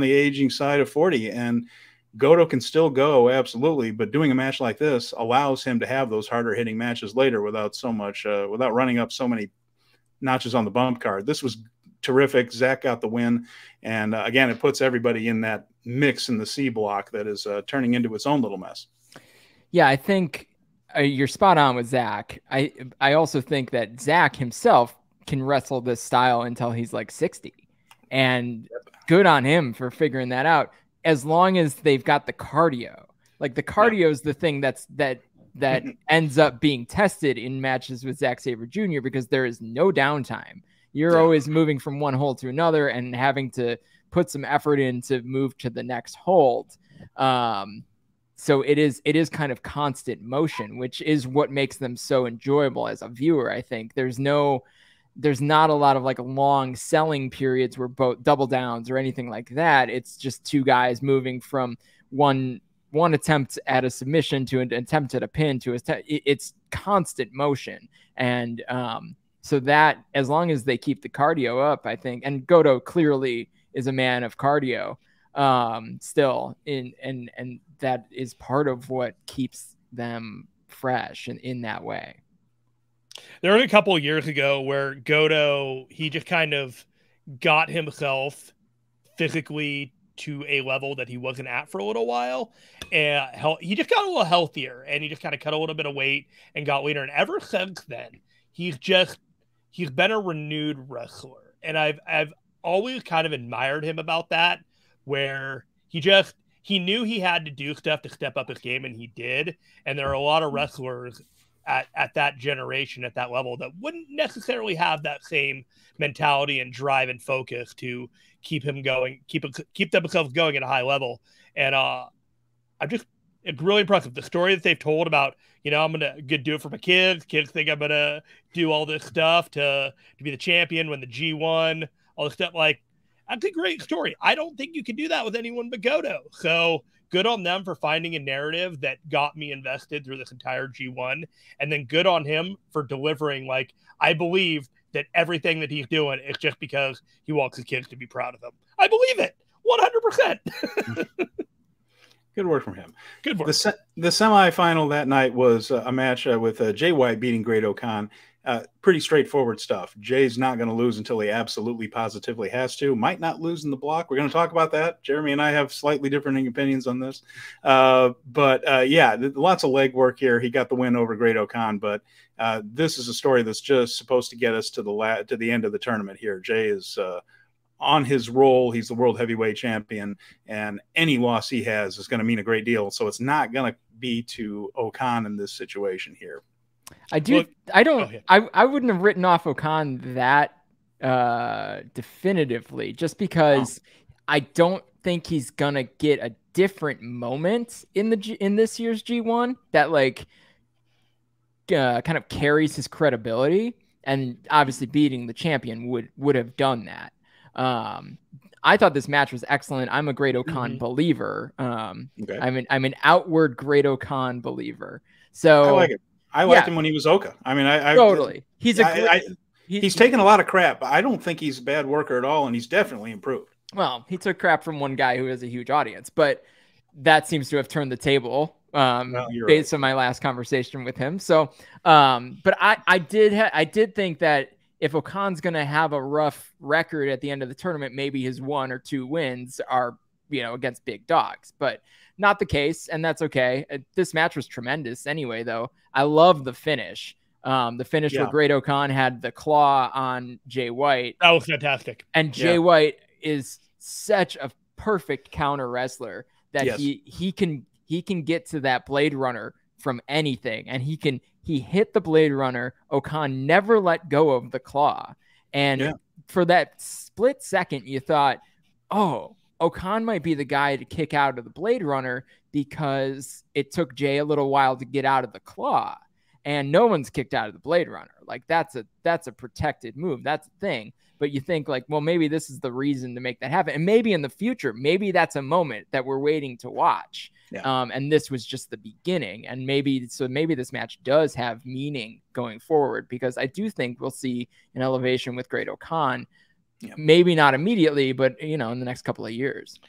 the aging side of 40. And Goto can still go, absolutely, but doing a match like this allows him to have those harder hitting matches later without running up so many notches on the bump card. This was terrific. Zach got the win, and again, it puts everybody in that mix in the C block that is turning into its own little mess. Yeah, I think you're spot on with Zach. I also think that Zach himself can wrestle this style until he's like 60, and good on him for figuring that out. As long as they've got the cardio, like the cardio is the thing that ends up being tested in matches with Zack Sabre Jr. because there is no downtime. You're always moving from one hold to another and having to put some effort in to move to the next hold. So it is kind of constant motion, which is what makes them so enjoyable as a viewer. I think there's not a lot of like long selling periods where both double downs or anything like that. It's just two guys moving from one attempt at a submission to an attempt at a pin to it's constant motion. And so that as long as they keep the cardio up, I think, and Goto clearly is a man of cardio still and that is part of what keeps them fresh in that way. There were a couple of years ago where Goto, he just kind of got himself physically to a level that he wasn't at for a little while. And he just got a little healthier and he just kind of cut a little bit of weight and got leaner. And ever since then, he's been a renewed wrestler. And I've always kind of admired him about that, where he knew he had to do stuff to step up his game, and he did. And there are a lot of wrestlers at that generation, at that level, that wouldn't necessarily have that same mentality and drive and focus to keep him going, keep themselves going at a high level. And it's really impressive. The story that they've told about, I'm going to do it for my kids. Kids think I'm going to do all this stuff to be the champion, win the G1, all this stuff. Like, that's a great story. I don't think you can do that with anyone but Goto. So good on them for finding a narrative that got me invested through this entire G1. And then good on him for delivering. Like, I believe that everything that he's doing is just because he wants his kids to be proud of him. I believe it 100%. Good work from him. Good work. The semifinal that night was a match with Jay White beating Great-O-Khan. Pretty straightforward stuff. Jay's not going to lose until he absolutely positively has to. Might not lose in the block. We're going to talk about that. Jeremy and I have slightly different opinions on this. But lots of leg work here. He got the win over Great-O-Khan, but this is a story that's just supposed to get us to the end of the tournament here. Jay is on his roll. He's the world heavyweight champion, and any loss he has is going to mean a great deal. So it's not going to be to O-Khan in this situation here. I wouldn't have written off O-Khan that definitively, just because I don't think he's gonna get a different moment in this year's G1 that kind of carries his credibility, and obviously beating the champion would have done that. I thought this match was excellent. I'm a Great-O-Khan believer. Okay. I'm an outward Great-O-Khan believer. So I like it. I liked him when he was Oka. I mean, totally. He's taken a lot of crap, but I don't think he's a bad worker at all, and he's definitely improved. Well, he took crap from one guy who has a huge audience, but that seems to have turned the table based on my last conversation with him. So, but I did think that if O-Khan's going to have a rough record at the end of the tournament, maybe his 1 or 2 wins are, against big dogs, but not the case. And that's okay. This match was tremendous anyway, though. I love the finish. Where Great-O-Khan had the claw on Jay White. That was fantastic. And Jay White is such a perfect counter wrestler that he can get to that Blade Runner from anything. And he hit the Blade Runner. O-Khan never let go of the claw. And for that split second, you thought, oh, O-Khan might be the guy to kick out of the Blade Runner, because it took Jay a little while to get out of the claw, and no one's kicked out of the Blade Runner. Like, that's a protected move. That's the thing. but you think like, well, maybe this is the reason to make that happen. And maybe in the future, maybe that's a moment that we're waiting to watch. Yeah. And this was just the beginning. And maybe this match does have meaning going forward, because I do think we'll see an elevation with Great-O-Khan. Yeah. Maybe not immediately, but in the next couple of years.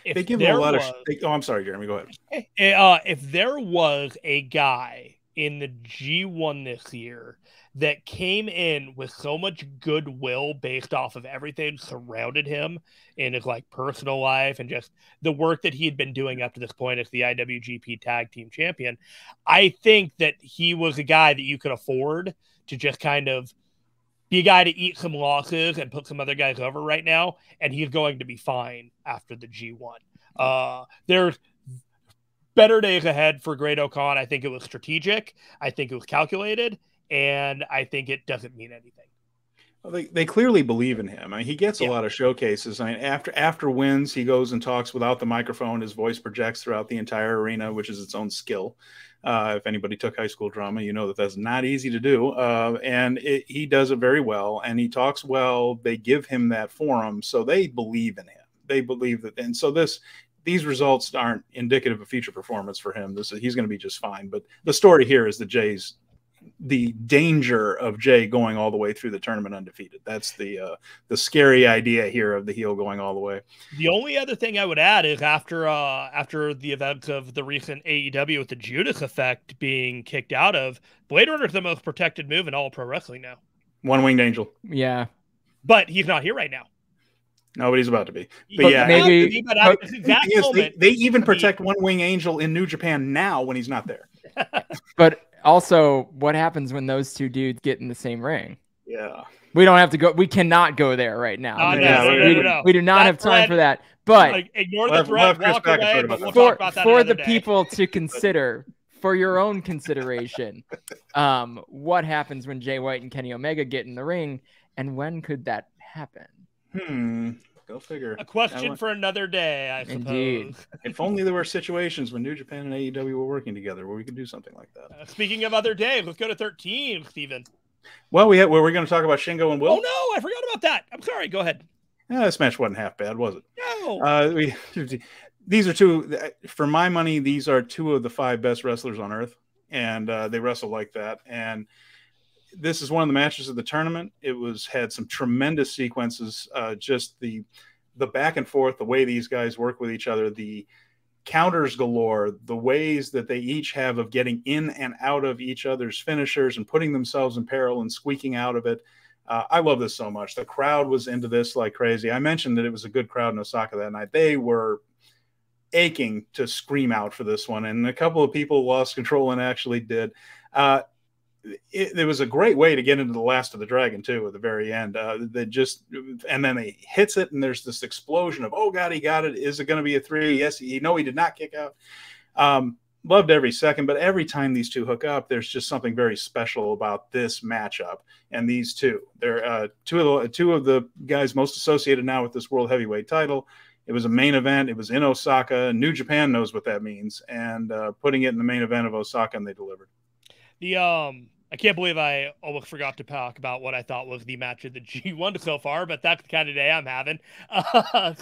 They give him a lot of. I'm sorry, Jeremy. Go ahead. If there was a guy in the G1 this year that came in with so much goodwill based off of everything surrounded him in his like personal life and just the work that he had been doing up to this point as the IWGP Tag Team Champion, I think that he was a guy that you could afford to just kind of be a guy to eat some losses and put some other guys over right now, and he's going to be fine after the G1. There's better days ahead for Great-O-Khan. I think it was strategic. I think it was calculated, and I think it doesn't mean anything. Well, they clearly believe in him. I mean, he gets a lot of showcases. I mean, after wins, he goes and talks without the microphone. His voice projects throughout the entire arena, which is its own skill. If anybody took high school drama, you know that that's not easy to do. And he does it very well, and he talks well. They give him that forum, so they believe in him. They believe that, and so these results aren't indicative of future performance for him. He's going to be just fine. But the story here is the danger of Jay going all the way through the tournament undefeated. That's the scary idea here of the heel going all the way. The only other thing I would add is after the events of the recent AEW with the Judas effect being kicked out of, Blade Runner is the most protected move in all pro wrestling now. One-winged angel. Yeah. But he's not here right now. No, but he's about to be. But yeah, maybe. They even protect One-Wing Angel in New Japan now when he's not there. But also, what happens when those two dudes get in the same ring? Yeah. We don't have to go. We cannot go there right now. No. We do not have time for that. But ignore the thread, walk away, but we'll talk about that for the day. people to consider, for your own consideration, what happens when Jay White and Kenny Omega get in the ring, and when could that happen? Go figure. A question for another day, I suppose. Indeed. If only there were situations when New Japan and AEW were working together where we could do something like that. Speaking of other days, let's go to 13, Steven. Well, were we going to talk about Shingo and Will? Oh, no, I forgot about that. I'm sorry. Go ahead. This match wasn't half bad, was it? No. These are two, for my money, these are two of the 5 best wrestlers on earth, and they wrestle like that. And this is one of the matches of the tournament. It had some tremendous sequences, just the back and forth, the way these guys work with each other, the counters galore, the ways that they each have of getting in and out of each other's finishers and putting themselves in peril and squeaking out of it. I love this so much. The crowd was into this like crazy. I mentioned that it was a good crowd in Osaka that night. They were aching to scream out for this one, and a couple of people lost control and actually did. It was a great way to get into the Last of the Dragon too at the very end. And then he hits it, and there's this explosion of, oh God, he got it. Is it going to be a 3? Yes, he did not kick out. Loved every second, but every time these two hook up, there's just something very special about this matchup. And these two, they're two of the guys most associated now with this world heavyweight title. It was a main event. It was in Osaka. New Japan knows what that means, and putting it in the main event of Osaka, and they delivered. I can't believe I almost forgot to talk about what I thought was the match of the G1 so far, but that's the kind of day I'm having.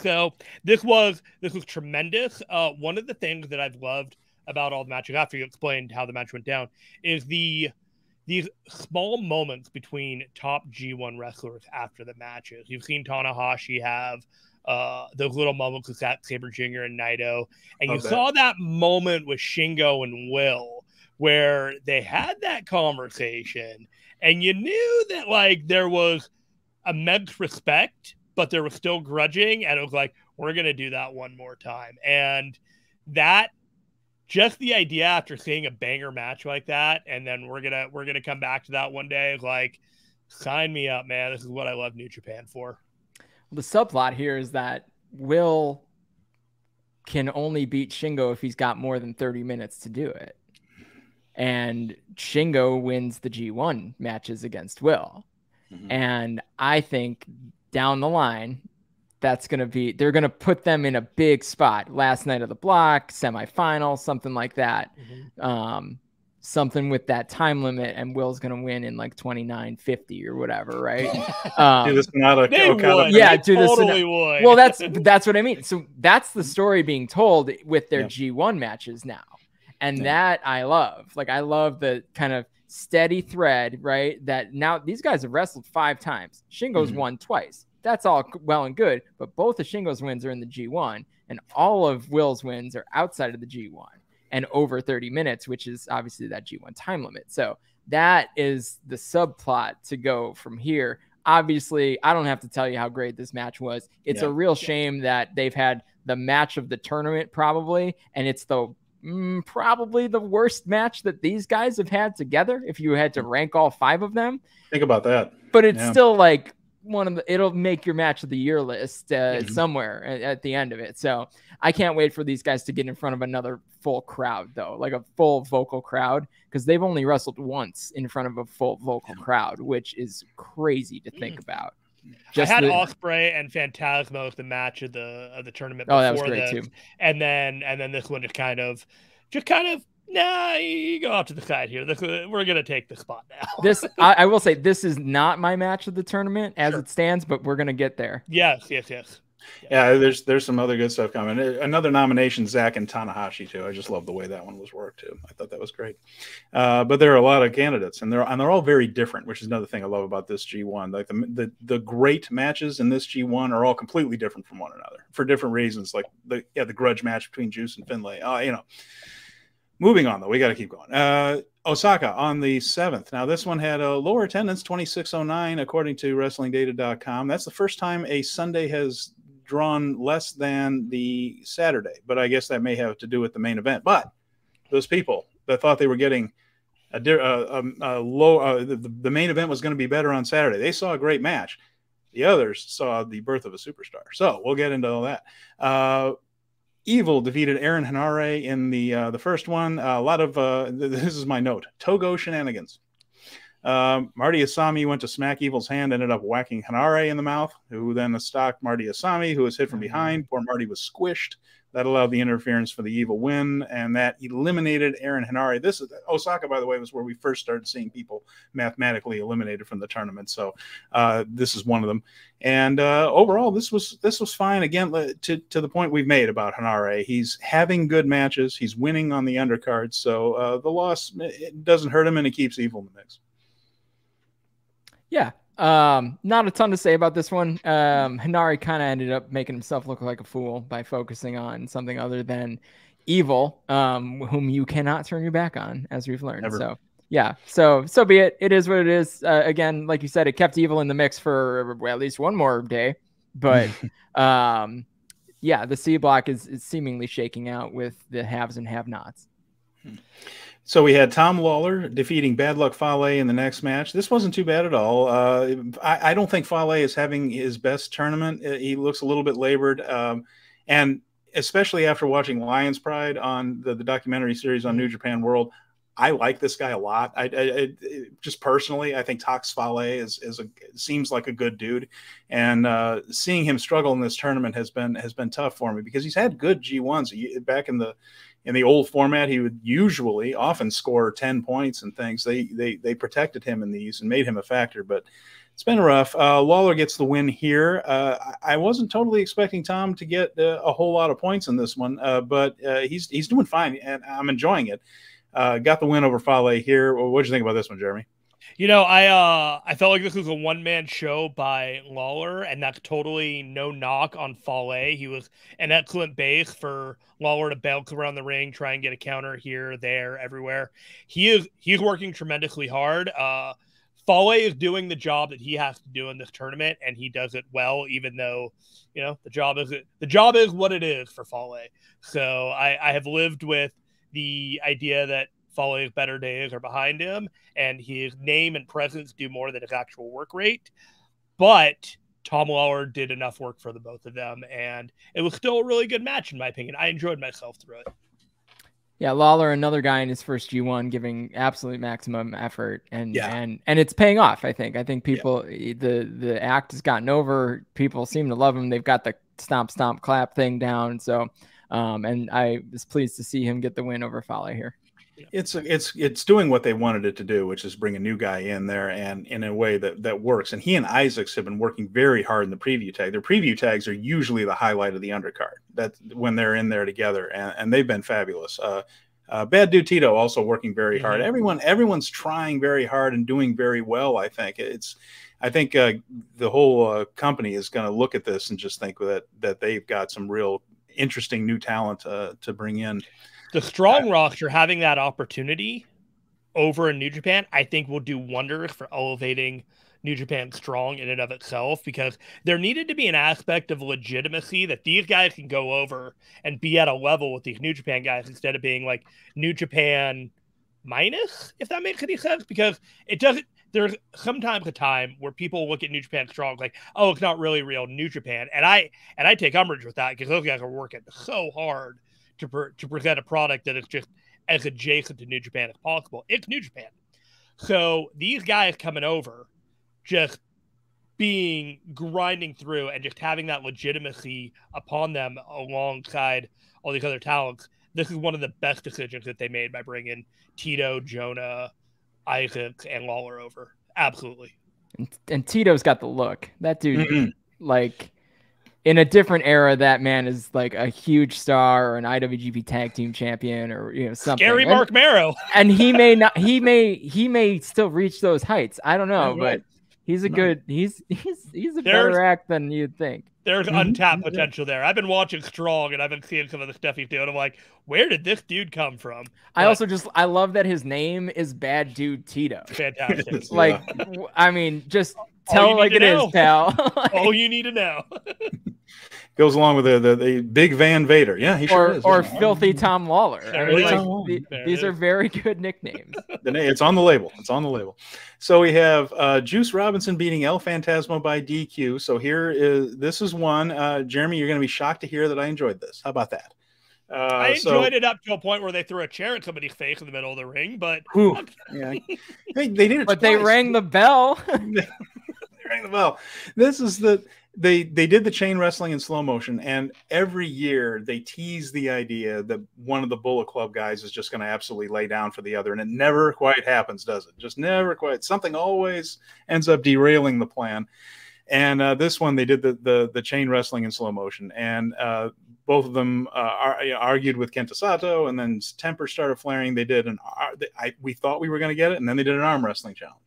So this was tremendous. One of the things that I've loved about all the matches, after you explained how the match went down, is these small moments between top G1 wrestlers after the matches. You've seen Tanahashi have those little moments with Saber Jr. and Naito, and you saw that moment with Shingo and Will, where they had that conversation, and you knew that like there was immense respect, but there was still grudging, and it was like, we're gonna do that one more time. And that, just the idea after seeing a banger match like that, and then we're gonna come back to that one day, is like, sign me up, man. This is what I love New Japan for. The subplot here is that Will can only beat Shingo if he's got more than 30 minutes to do it. And Shingo wins the G1 matches against Will. Mm-hmm. And I think down the line, they're going to put them in a big spot. Last night of the block, semifinal, something like that. Mm-hmm. something with that time limit, and Will's gonna win in like 29:50 or whatever, right? Do this not they Okada would. Yeah, they do this. Totally would. Well, that's what I mean. So that's the story being told with their Yeah. G1 matches now, and that I love. Like, I love the kind of steady thread, right? That now these guys have wrestled 5 times. Shingo's won twice. That's all well and good, but both of Shingo's wins are in the G1, and all of Will's wins are outside of the G1 and over 30 minutes, which is obviously that G1 time limit. So that is the subplot to go from here. Obviously, I don't have to tell you how great this match was. It's a real shame that they've had the match of the tournament probably, and it's the probably the worst match that these guys have had together if you had to rank all 5 of them. Think about that. But it's still like it'll make your match of the year list somewhere at the end of it. So I can't wait for these guys to get in front of another full crowd, though, like a full vocal crowd, because they've only wrestled once in front of a full vocal crowd, which is crazy to think about. I had Ospreay and Fantasmo as the match of the tournament. Oh, that was great too. And then this one just kind of, nah, you go off to the side here. We're gonna take the spot now. This I will say, this is not my match of the tournament as it stands, but we're gonna get there. Yes. Yeah, there's some other good stuff coming. Another nomination, Zach and Tanahashi too. I just love the way that one was worked too. I thought that was great. But there are a lot of candidates, and they're all very different, which is another thing I love about this G1. Like the great matches in this G1 are all completely different from one another for different reasons. Like the grudge match between Juice and Finley. Moving on, though, we got to keep going. Osaka on the 7th. Now, this one had a lower attendance, 2609, according to WrestlingData.com. That's the first time a Sunday has drawn less than the Saturday, but I guess that may have to do with the main event. But those people that thought they were getting the main event was going to be better on Saturday, they saw a great match. The others saw the birth of a superstar. So we'll get into all that. Evil defeated Aaron Henare in the first one. A lot of this is my note: Togo shenanigans. Marty Asami went to smack Evil's hand, ended up whacking Henare in the mouth, who then stalked Marty Asami, who was hit from behind. Poor Marty was squished. That allowed the interference for the Evil win, and that eliminated Aaron Henare. This is Osaka, by the way, was where we first started seeing people mathematically eliminated from the tournament. So this is one of them. And overall, this was fine. Again, to the point we've made about Henare, he's having good matches. He's winning on the undercard. So the loss, it doesn't hurt him, and it keeps Evil in the mix. Yeah. Not a ton to say about this one. Henare kind of ended up making himself look like a fool by focusing on something other than Evil, whom you cannot turn your back on, as we've learned. Never. So yeah, so be it. It is what it is. Again, like you said, it kept Evil in the mix for at least one more day. But yeah, the C block is seemingly shaking out with the haves and have-nots. So we had Tom Lawler defeating Bad Luck Fale in the next match. This wasn't too bad at all. I don't think Fale is having his best tournament. He looks a little bit labored. And especially after watching Lion's Pride on the documentary series on New Japan World, I like this guy a lot. I just personally, I think Tox Fale seems like a good dude. And seeing him struggle in this tournament has been tough for me, because he's had good G1s. Back in the old format, he would often score 10 points and things. They protected him in these and made him a factor, but it's been rough. Lawler gets the win here. I wasn't totally expecting Tom to get a whole lot of points in this one, but he's doing fine, and I'm enjoying it. Got the win over Fale here. What did you think about this one, Jeremy? I felt like this was a one-man show by Lawler, and that's totally no knock on Fale. He was an excellent base for Lawler to bounce around the ring, try and get a counter here, there, everywhere. He's working tremendously hard. Fale is doing the job that he has to do in this tournament, and he does it well, even though the job is what it is for Fale. So I have lived with the idea that Fale's better days are behind him, and his name and presence do more than his actual work rate. But Tom Lawler did enough work for the both of them, and it was still a really good match, in my opinion. I enjoyed myself through it. Yeah, Lawler, another guy in his first G1, giving absolute maximum effort, and it's paying off. I think people, the act has gotten over. People seem to love him. They've got the stomp, clap thing down. So, and I was pleased to see him get the win over Fale here. It's doing what they wanted it to do, which is bring a new guy in there and in a way that works. And he and Isaacs have been working very hard in the preview tag. Their preview tags are usually the highlight of the undercard. That's when they're in there together, and they've been fabulous. Bad Dude Tito also working very hard. Everyone's trying very hard and doing very well. I think the whole company is going to look at this and just think that they've got some real interesting new talent to bring in. The Strong roster having that opportunity over in New Japan, I think will do wonders for elevating New Japan Strong in and of itself, because there needed to be an aspect of legitimacy that these guys can go over and be at a level with these New Japan guys instead of being like New Japan minus, if that makes any sense, because it doesn't. There's sometimes a time where people look at New Japan Strong like, oh, it's not really real New Japan, and I take umbrage with that because those guys are working so hard to present a product that is just as adjacent to New Japan as possible. It's New Japan. So these guys coming over, just grinding through and just having that legitimacy upon them alongside all these other talents, this is one of the best decisions that they made by bringing Tito, Jonah, Isaac, and Lawler over. Absolutely. And Tito's got the look. That dude, like, in a different era, that man is like a huge star or an IWGP Tag Team Champion or something. Scary Mark Marrow. And he may not. He may still reach those heights. I don't know, but he's a good. He's a better act than you'd think. There's untapped potential there. I've been watching Strong and I've been seeing some of the stuff he's doing. I'm like, where did this dude come from? But I love that his name is Bad Dude Tito. Fantastic. Like, I mean, just tell it like it is, pal. All you need to know. Goes along with the big Van Vader. Yeah, he sure is. Or Filthy Tom Lawler. These are very good nicknames. It's on the label. So we have Juice Robinson beating El Fantasmo by DQ. So this is one. Jeremy, you're going to be shocked to hear that I enjoyed this. How about that? I enjoyed it up to a point where they threw a chair at somebody's face in the middle of the ring, but yeah, they did it. But twice. They rang the bell. They rang the bell. This is They did the chain wrestling in slow motion, and every year they tease the idea that one of the Bullet Club guys is just going to absolutely lay down for the other, and it never quite happens, does it? Just never quite. Something always ends up derailing the plan. And this one, they did the chain wrestling in slow motion, and both of them argued with Kenta Sato, and then temper started flaring. They did we thought we were going to get it, and then they did an arm wrestling challenge.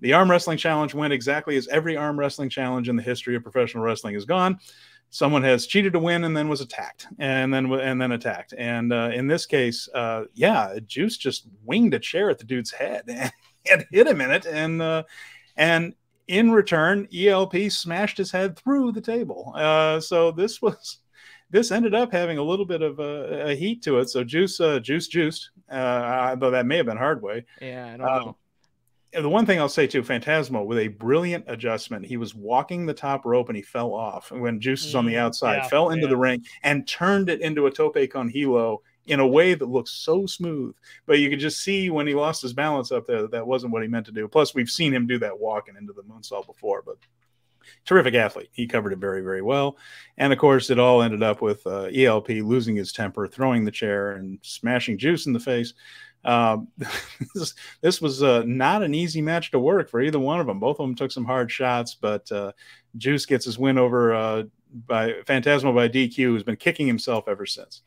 The arm wrestling challenge went exactly as every arm wrestling challenge in the history of professional wrestling has gone. Someone has cheated to win and then was attacked, and then attacked. And in this case, Juice just winged a chair at the dude's head and hit him in it. And in return, ELP smashed his head through the table. So this ended up having a little bit of a heat to it. So Juice juiced, though that may have been hard way. Yeah, I don't know. The one thing I'll say too, Fantasmo, with a brilliant adjustment, he was walking the top rope and he fell off when Juice is on the outside, fell into the ring and turned it into a tope con hilo in a way that looks so smooth. But you could just see when he lost his balance up there, that wasn't what he meant to do. Plus, we've seen him do that walking into the moonsault before, but terrific athlete. He covered it very, very well. And of course, it all ended up with ELP losing his temper, throwing the chair and smashing Juice in the face. This was not an easy match to work for either one of them. Both of them took some hard shots, but Juice gets his win over by Fantasmo by DQ, who's been kicking himself ever since.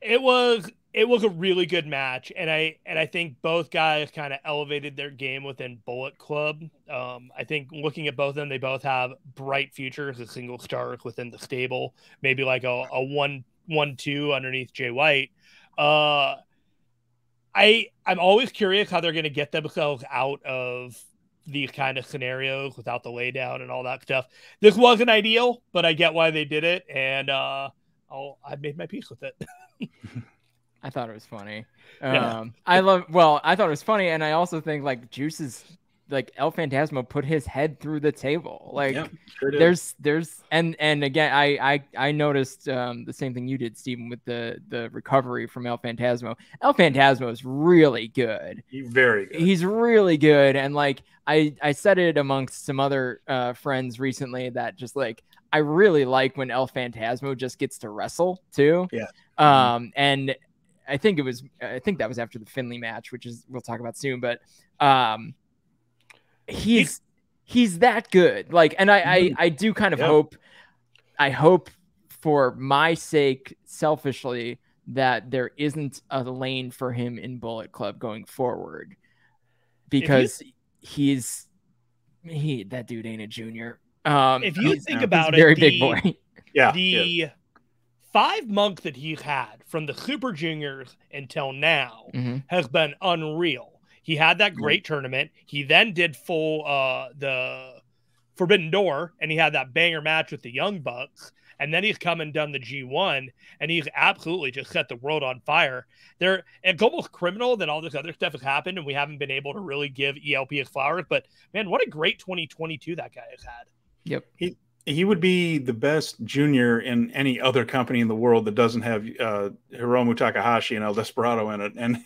It was a really good match, and I think both guys kind of elevated their game within Bullet Club. I think looking at both of them, they both have bright futures as single stars within the stable, maybe like a 1-2 underneath Jay White. I'm always curious how they're going to get themselves out of these kind of scenarios without the laydown and all that stuff. This wasn't ideal, but I get why they did it, and I made my peace with it. I thought it was funny. Yeah. I thought it was funny, and I also think like Juice's like El Fantasmo put his head through the table. Like sure there's and again I noticed the same thing you did, Steven, with the recovery from El Fantasmo. El Fantasmo is really good. Very good. He's really good, and like I said it amongst some other friends recently that just like I really like when El Fantasmo just gets to wrestle too. Yeah. And I think that was after the Finley match, which is we'll talk about soon. But he's that good. Like, and I do kind of hope. I hope for my sake, selfishly, that there isn't a lane for him in Bullet Club going forward, because that dude ain't a junior. If you think about very big boy. The 5 months that he's had from the Super Juniors until now has been unreal. He had that great tournament. He then did the Forbidden Door, and he had that banger match with the Young Bucks. And then he's come and done the G1, and he's absolutely just set the world on fire. It's almost criminal that all this other stuff has happened, and we haven't been able to really give ELP his flowers. But, man, what a great 2022 that guy has had. Yep. He would be the best junior in any other company in the world that doesn't have Hiromu Takahashi and El Desperado in it. And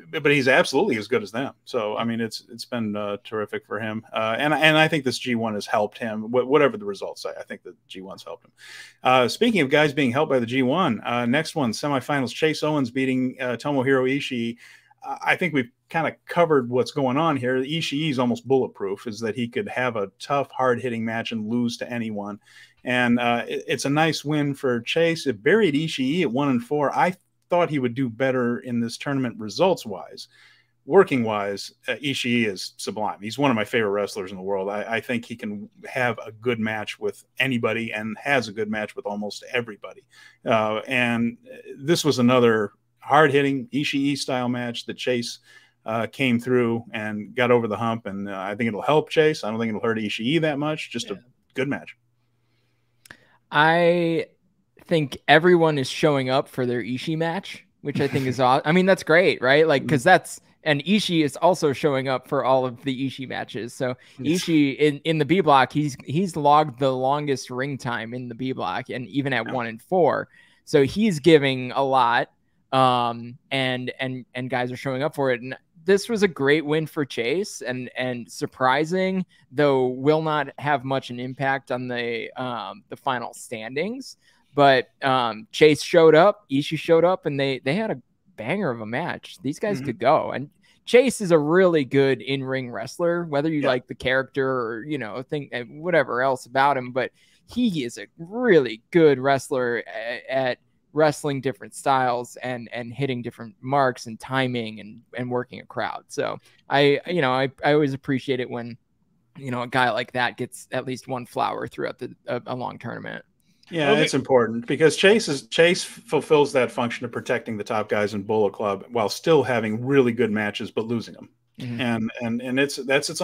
but he's absolutely as good as them. So, I mean, it's been terrific for him. And I think this G1 has helped him, whatever the results say. I think the G1's helped him. Speaking of guys being helped by the G1, next one, semifinals, Chase Owens beating Tomohiro Ishii. I think we've kind of covered what's going on here. Ishii is almost bulletproof, is that he could have a tough, hard-hitting match and lose to anyone. And it's a nice win for Chase. It buried Ishii at 1-4. I thought he would do better in this tournament results-wise. Working-wise, Ishii is sublime. He's one of my favorite wrestlers in the world. I think he can have a good match with anybody and has a good match with almost everybody. And this was another hard-hitting Ishii-style match that Chase came through and got over the hump, and I think it'll help Chase. I don't think it'll hurt Ishii that much. Just a good match. I think everyone is showing up for their Ishii match, which I think is awesome. I mean, that's great, right? Like, because and Ishii is also showing up for all of the Ishii matches. So Ishii in the B block, he's logged the longest ring time in the B block, and even at 1-4. So he's giving a lot. And guys are showing up for it. And this was a great win for Chase, and surprising, though will not have much an impact on the final standings. But Chase showed up, Ishii showed up, and they had a banger of a match. These guys could go. And Chase is a really good in-ring wrestler, whether you like the character or, think whatever else about him, but he is a really good wrestler at wrestling different styles and hitting different marks and timing and working a crowd. So I always appreciate it when, a guy like that gets at least one flower throughout a long tournament. Yeah, it's important because Chase fulfills that function of protecting the top guys in Bullet Club while still having really good matches, but losing them. And that's its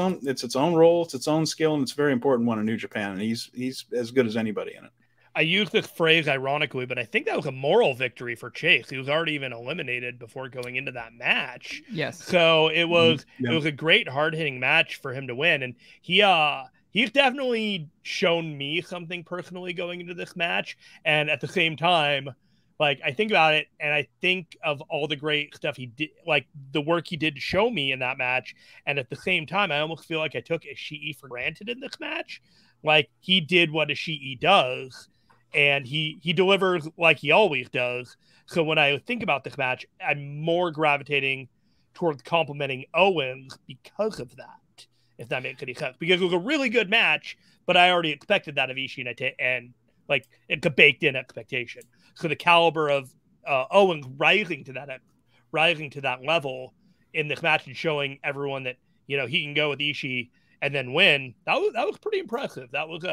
own role, it's its own skill, and it's a very important one in New Japan. And he's as good as anybody in it. I use this phrase ironically, but I think that was a moral victory for Chase. He was already even eliminated before going into that match. Yes. So it was a great hard-hitting match for him to win. And he's definitely shown me something personally going into this match. And at the same time, like, I think about it and I think of all the great stuff he did, like the work he did to show me in that match. And at the same time, I almost feel like I took Ishii for granted in this match. Like, he did what Ishii does, and he delivers like he always does. So when I think about this match, I'm more gravitating towards complimenting Owens because of that, if that makes any sense. Because it was a really good match, but I already expected that of Ishii, and like, it's a baked-in expectation. So the caliber of Owens rising to that level in this match and showing everyone that, he can go with Ishii and then win, that was pretty impressive. That was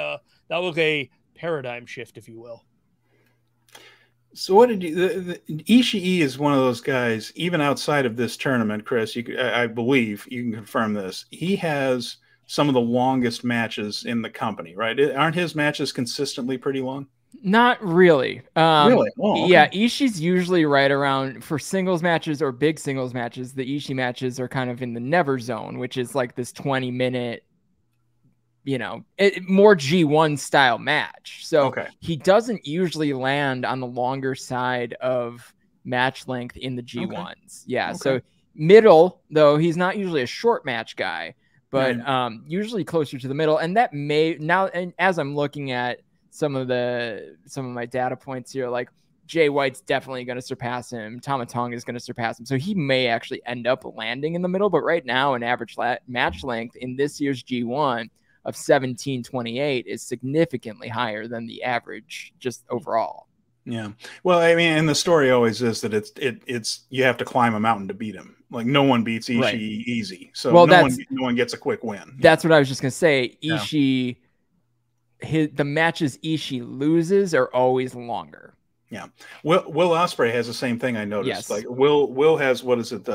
a paradigm shift, if you will. So what did Ishii is one of those guys, even outside of this tournament, Chris, I believe you can confirm this. He has some of the longest matches in the company, right? Aren't his matches consistently pretty long? Not really. Really? Oh, okay. Yeah, Ishii's usually right around, for singles matches or big singles matches, the Ishii matches are kind of in the never zone, which is like this 20-minute, more G1 style match. So he doesn't usually land on the longer side of match length in the G1s. Okay. Yeah. Okay. So middle, though, he's not usually a short match guy, but usually closer to the middle. And that may now, and as I'm looking at some of my data points here, like Jay White's definitely going to surpass him. Tamatanga is going to surpass him. So he may actually end up landing in the middle. But right now, an average match length in this year's G1 of 17:28 is significantly higher than the average just overall. Yeah. Well, I mean, and the story always is that it's you have to climb a mountain to beat him. Like no one beats Ishii easy. So no one gets a quick win. That's what I was just going to say. Ishii, the matches Ishii loses are always longer. Yeah. Will Ospreay has the same thing I noticed. Yes. Like Will has, what is it,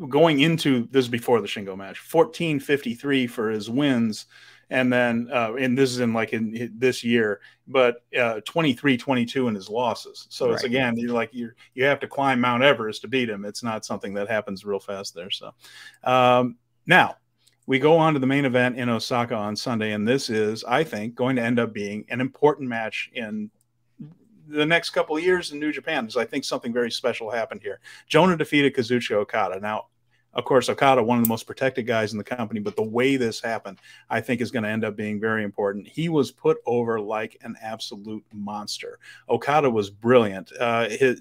going into this is before the Shingo match, 14:53 for his wins. And then, and this is in this year, but 23-22 in his losses. So it's again, you have to climb Mount Everest to beat him. It's not something that happens real fast there. So now we go on to the main event in Osaka on Sunday, and this is, I think, going to end up being an important match in the next couple of years in New Japan, because I think something very special happened here. Jonah defeated Kazuchi Okada. Now, of course, Okada, one of the most protected guys in the company, but the way this happened, I think, is going to end up being very important. He was put over like an absolute monster. Okada was brilliant.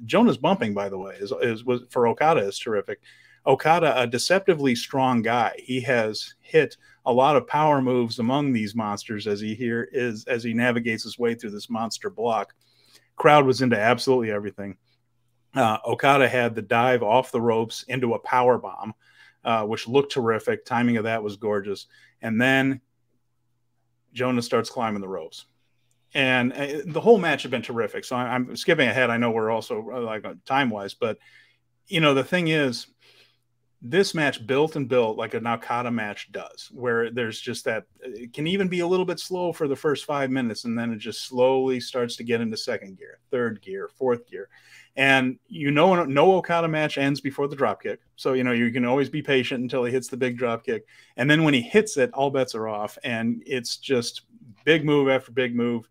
Jonah's bumping, by the way, was for Okada is terrific. Okada, a deceptively strong guy. He has hit a lot of power moves among these monsters as he navigates his way through this monster block. Crowd was into absolutely everything. Okada had the dive off the ropes into a power bomb, which looked terrific. Timing of that was gorgeous. And then Jonah starts climbing the ropes. And the whole match had been terrific. So I'm skipping ahead. I know we're also like time-wise, but the thing is, this match built like an Okada match does, where there's just that, it can even be a little bit slow for the first 5 minutes, and then it just slowly starts to get into second gear, third gear, fourth gear. And no Okada match ends before the drop kick. So, you can always be patient until he hits the big drop kick. And then when he hits it, all bets are off. And it's just big move after big move.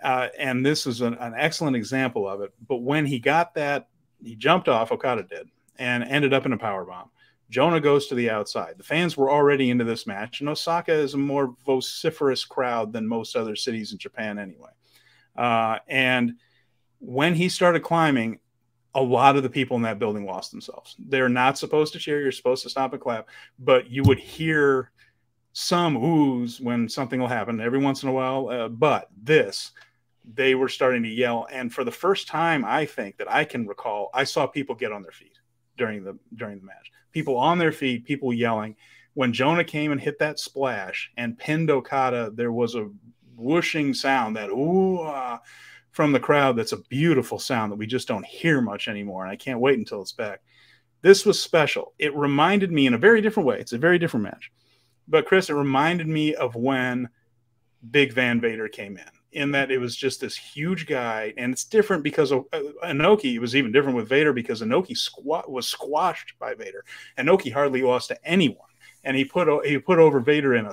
And this is an excellent example of it. But when he got that, he jumped off, Okada did, and ended up in a powerbomb. Jonah goes to the outside. The fans were already into this match, and Osaka is a more vociferous crowd than most other cities in Japan anyway. And when he started climbing, a lot of the people in that building lost themselves. They're not supposed to cheer. You're supposed to stop and clap, but you would hear some oohs when something will happen every once in a while. But they were starting to yell. And for the first time, I think that I can recall, I saw people get on their feet during the match. People on their feet, people yelling. When Jonah came and hit that splash and pinned Okada, there was a whooshing sound, that ooh from the crowd. That's a beautiful sound that we just don't hear much anymore, and I can't wait until it's back. This was special. It reminded me in a very different way. It's a very different match. But, Chris, it reminded me of when Big Van Vader came in that it was just this huge guy, and it's different because Inoki, it was even different with Vader because Inoki was squashed by Vader. Inoki hardly lost to anyone, and he put over Vader in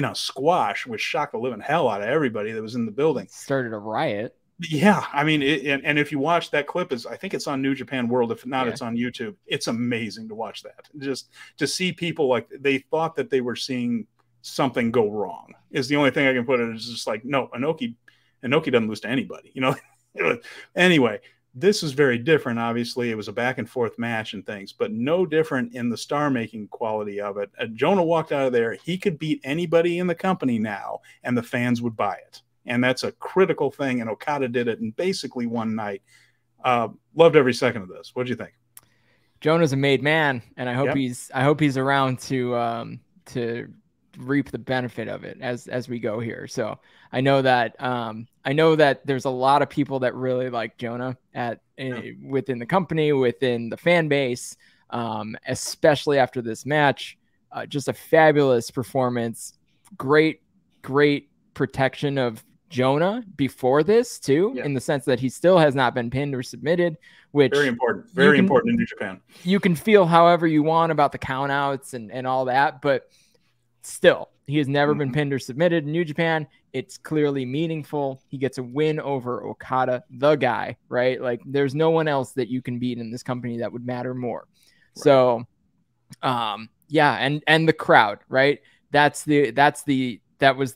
a squash, which shocked the living hell out of everybody that was in the building. Started a riot. Yeah, I mean, and if you watch that clip, I think it's on New Japan World. If not, it's on YouTube. It's amazing to watch that. Just to see people like they thought that they were seeing something go wrong is the only thing I can put it. Is just like, no, Inoki doesn't lose to anybody, Anyway, this is very different. Obviously, it was a back and forth match and things, but no different in the star making quality of it. Jonah walked out of there. He could beat anybody in the company now, and the fans would buy it. And that's a critical thing. And Okada did it in basically one night. Loved every second of this. What do you think? Jonah's a made man, and I hope he's around to reap the benefit of it as we go here. So I know that there's a lot of people that really like Jonah within the company, within the fan base, especially after this match. Just a fabulous performance. Great protection of Jonah before this too, in the sense that he still has not been pinned or submitted, which very important in New Japan. You can feel however you want about the countouts and all that, but still, he has never been pinned or submitted in New Japan. It's clearly meaningful. He gets a win over Okada, the guy, right? Like, there's no one else that you can beat in this company that would matter more. Right. So, and the crowd, right? That was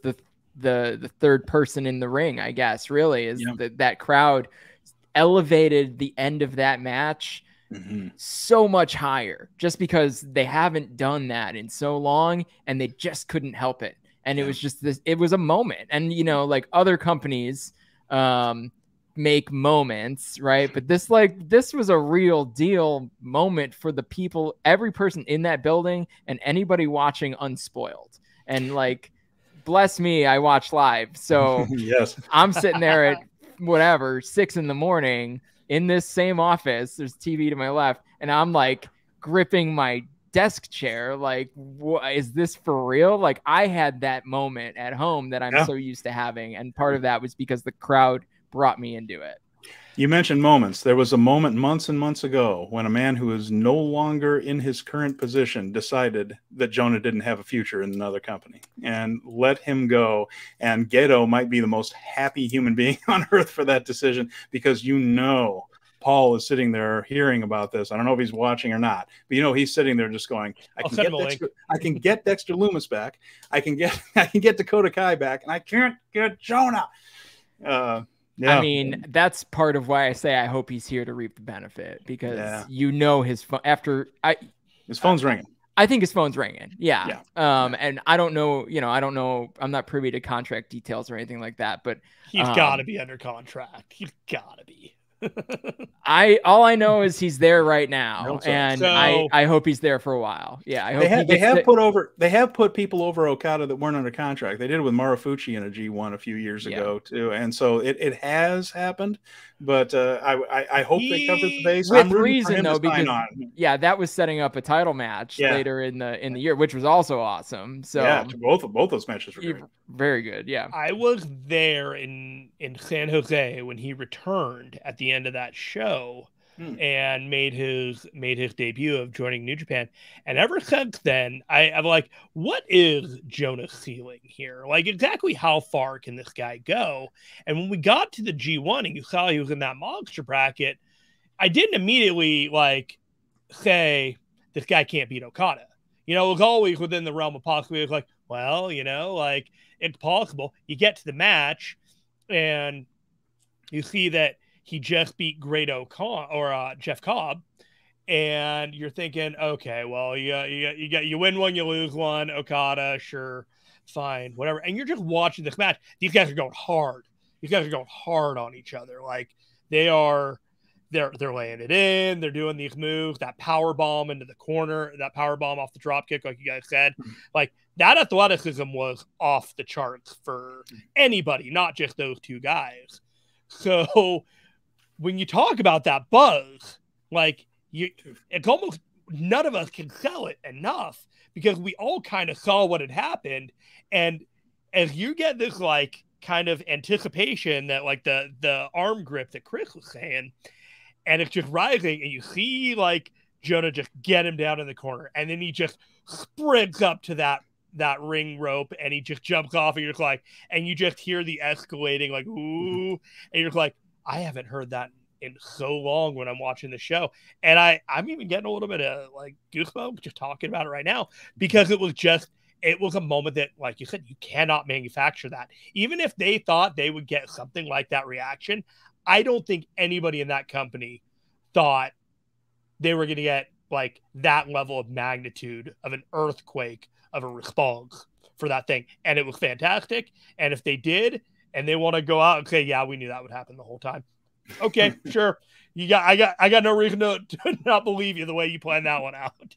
the third person in the ring, I guess, really, is that crowd elevated the end of that match so much higher, just because they haven't done that in so long and they just couldn't help it. And it was just this, it was a moment. And, you know, like other companies make moments, right? But this was a real deal moment for the people, every person in that building and anybody watching unspoiled. And like, bless me, I watch live. So yes, I'm sitting there at whatever, 6 a.m. in this same office. There's TV to my left. And I'm like gripping my desk chair. Like, is this for real? Like, I had that moment at home that I'm so used to having. And part of that was because the crowd brought me into it. You mentioned moments. There was a moment months and months ago when a man who is no longer in his current position decided that Jonah didn't have a future in another company and let him go. And Gedo might be the most happy human being on earth for that decision, because, you know, Paul is sitting there hearing about this. I don't know if he's watching or not, but, you know, he's sitting there just going, I can get Dexter Lumis back. I can get Dakota Kai back, and I can't get Jonah. I mean, that's part of why I say I hope he's here to reap the benefit, because you know his phone his phone's ringing. I think his phone's ringing. Yeah. And I don't know, I'm not privy to contract details or anything like that, but he's got to be under contract. He's got to be. All I know is he's there right now, and I hope he's there for a while. Yeah, I hope they have put people over Okada that weren't under contract. They did it with Marufuji in a G1 a few years ago too, and so it has happened. But I hope they cover the base with reason, though, because that was setting up a title match later in the year, which was also awesome. So both those matches were great. Very good. Yeah, I was there in San Jose when he returned at the end of that show and made his debut of joining New Japan. And ever since then, I'm like, what is Jonah's ceiling here? Like, exactly how far can this guy go? And when we got to the G1 and you saw he was in that monster bracket, I didn't immediately say this guy can't beat Okada. You know, it was always within the realm of possibility. It was like, well, it's possible. You get to the match and you see that he just beat Jeff Cobb, and you're thinking, okay, well, you win one, you lose one. Okada, sure, fine, whatever. And you're just watching this match. These guys are going hard. These guys are going hard on each other. Like, they're laying it in. They're doing these moves. That power bomb into the corner. That power bomb off the drop kick, like you guys said. Like, that athleticism was off the charts for anybody, not just those two guys. So when you talk about that buzz, it's almost none of us can sell it enough, because we all kind of saw what had happened. And as you get this kind of anticipation that the arm grip that Chris was saying, and it's just rising, and you see Jonah just get him down in the corner, and then he just sprints up to that ring rope, and he just jumps off, and you're just and you just hear the escalating ooh, and you're just I haven't heard that in so long when I'm watching the show. And I'm even getting a little bit of goosebumps just talking about it right now, because it was a moment that, like you said, you cannot manufacture that. Even if they thought they would get something like that reaction, I don't think anybody in that company thought they were going to get that level of magnitude of an earthquake of a response for that thing. And it was fantastic. And if they did, and they want to go out and say, yeah, we knew that would happen the whole time. Okay, sure. I got no reason to not believe you the way you planned that one out.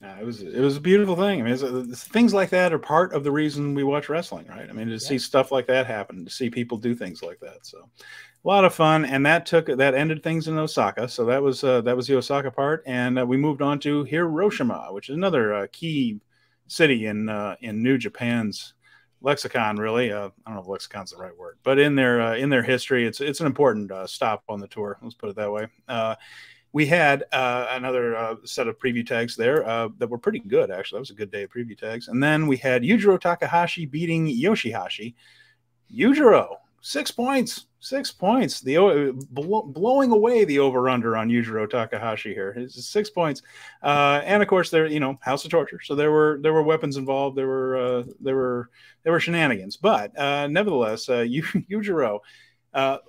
It was a beautiful thing. I mean, things like that are part of the reason we watch wrestling, right? I mean, to see stuff like that happen, to see people do things like that. So a lot of fun. And that ended things in Osaka. So that was the Osaka part. And we moved on to Hiroshima, which is another key city in New Japan's lexicon, really. I don't know if lexicon's the right word, but in their history, it's an important stop on the tour. Let's put it that way. We had another set of preview tags there that were pretty good, actually. That was a good day of preview tags. And then we had Yujiro Takahashi beating Yoshihashi. Yujiro, 6 points. 6 points. Blowing away the over-under on Yujiro Takahashi here. It's 6 points. And of course, there, House of Torture. So there were weapons involved. There were shenanigans. But nevertheless, Yujiro,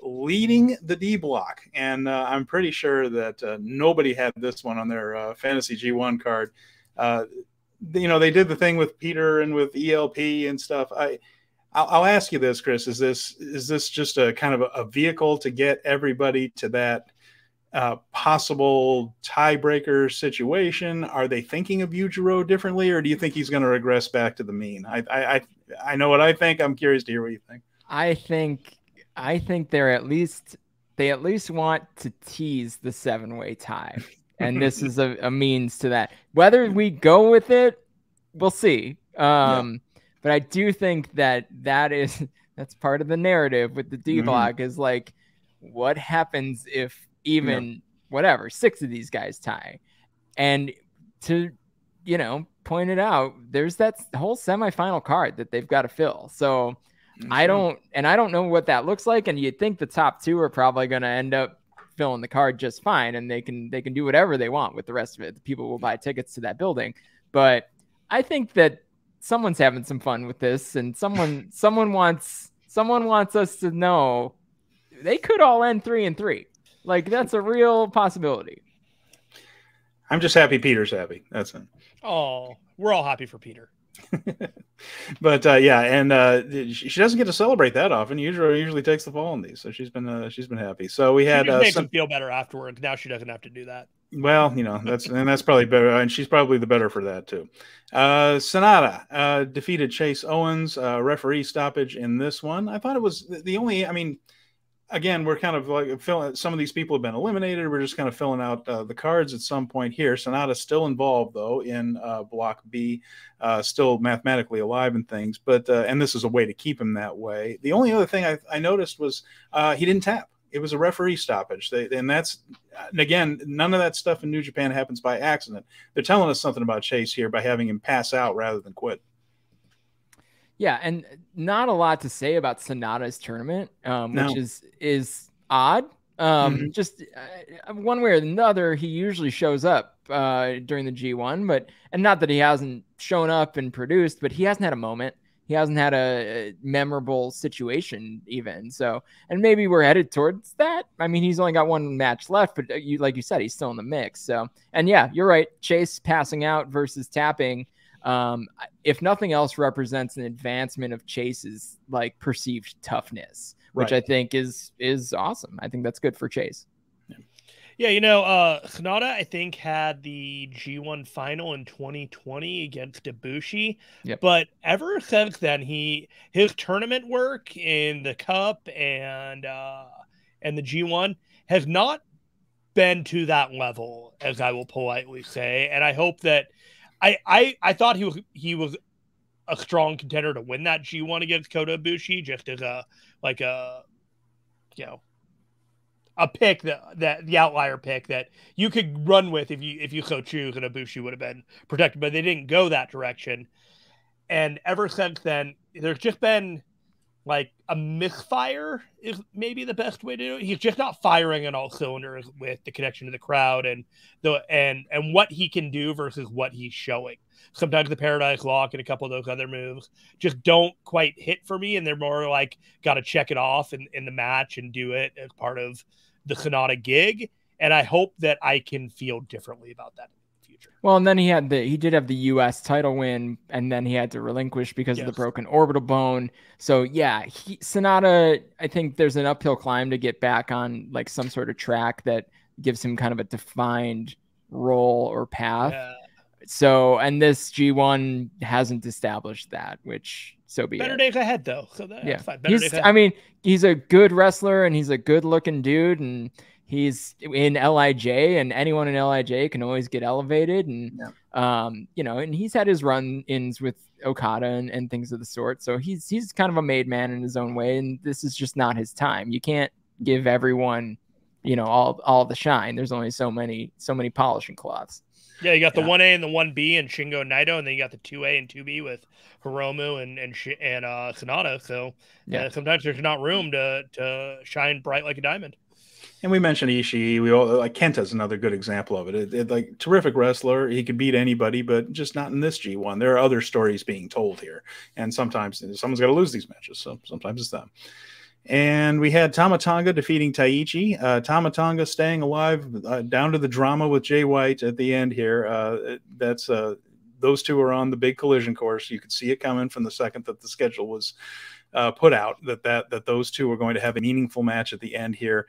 leading the D block. And I'm pretty sure that nobody had this one on their fantasy G1 card. You know, they did the thing with Peter and with ELP and stuff. I'll ask you this, Chris. Is this just a kind of a vehicle to get everybody to that possible tiebreaker situation? Are they thinking of Yujiro differently, or do you think he's going to regress back to the mean? I know what I think. I'm curious to hear what you think. I think they at least want to tease the 7-way tie, and this is a means to that. Whether we go with it, we'll see. But I do think that's part of the narrative with the D block is like, what happens if even whatever 6 of these guys tie? And to point it out, there's that whole semifinal card that they've got to fill. So I don't know what that looks like. And you'd think the top 2 are probably going to end up filling the card just fine, and they can do whatever they want with the rest of it. The people will buy tickets to that building. But I think that someone's having some fun with this, and someone wants us to know they could all end 3-3. Like, that's a real possibility. I'm just happy Peter's happy. That's it. Oh, we're all happy for Peter. But she doesn't get to celebrate that often. Usually takes the fall in these, so she's been happy. So we had makes him feel better afterwards. Now she doesn't have to do that. Well, that's probably better, and she's probably the better for that too. Sonata defeated Chase Owens, referee stoppage in this one. I thought it was the only. I mean, again, we're kind of like some of these people have been eliminated. We're just kind of filling out the cards at some point here. Sonata's still involved though in Block B, still mathematically alive and things. But and this is a way to keep him that way. The only other thing I noticed was he didn't tap. It was a referee stoppage. And again, none of that stuff in New Japan happens by accident. They're telling us something about Chase here by having him pass out rather than quit. Yeah, and not a lot to say about Sonata's tournament, which is odd. Just one way or another, he usually shows up during the G1, and not that he hasn't shown up and produced, but he hasn't had a moment. He hasn't had a memorable situation even. So, and maybe we're headed towards that. I mean, he's only got one match left, but like you said, he's still in the mix. So, and yeah, you're right. Chase passing out versus tapping, if nothing else, represents an advancement of Chase's like perceived toughness, which I think is awesome. I think that's good for Chase. Yeah, Sonata, I think, had the G1 final in 2020 against Ibushi. Yep. But ever since then, his tournament work in the Cup and the G1 has not been to that level, as I will politely say. And I hope that I thought he was a strong contender to win that G1 against Kota Ibushi, just as a pick that the outlier pick that you could run with if you so choose, and Ibushi would have been protected, but they didn't go that direction. And ever since then, there's just been like a misfire is maybe the best way to do it. He's just not firing on all cylinders with the connection to the crowd and what he can do versus what he's showing. Sometimes the Paradise Lock and a couple of those other moves just don't quite hit for me, and they're more like got to check it off in the match and do it as part of the Sonata gig. And I hope that I can feel differently about that in the future. Well, and then he did have the U.S. title win, and then he had to relinquish because of the broken orbital bone. So yeah, Sonata, I think there's an uphill climb to get back on like some sort of track that gives him kind of a defined role or path. Yeah. So, and this G1 hasn't established that, which so be better it. days ahead though. So that's fine. I mean, he's a good wrestler and he's a good looking dude, and he's in LIJ, and anyone in LIJ can always get elevated. And, and he's had his run-ins with Okada and things of the sort. So he's kind of a made man in his own way. And this is just not his time. You can't give everyone, all the shine. There's only so many polishing cloths. Yeah, you got the 1A and the 1B and Shingo and Naito, and then you got the 2A and 2B with Hiromu and Sonata. So sometimes there's not room to shine bright like a diamond. And we mentioned Ishii. We all like Kenta's another good example of it. It like terrific wrestler. He could beat anybody, but just not in this G1. There are other stories being told here, and sometimes someone's got to lose these matches. So sometimes it's them. And we had Tamatanga defeating Taiichi. Tamatanga staying alive down to the drama with Jay White at the end here. Those two are on the big collision course. You could see it coming from the second that the schedule was put out, that those two are going to have a meaningful match at the end here,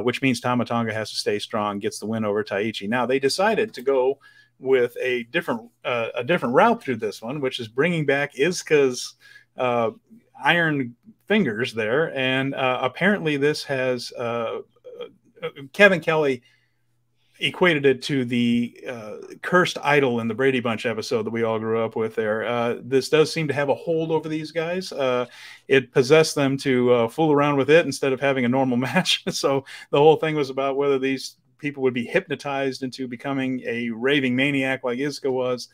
which means Tamatanga has to stay strong, gets the win over Taiichi. Now they decided to go with a different route through this one, which is bringing back Izuka's iron fingers there, and apparently this has Kevin Kelly equated it to the cursed idol in the Brady Bunch episode that we all grew up with there. This does seem to have a hold over these guys. It possessed them to fool around with it instead of having a normal match. So the whole thing was about whether these people would be hypnotized into becoming a raving maniac like Izuka was.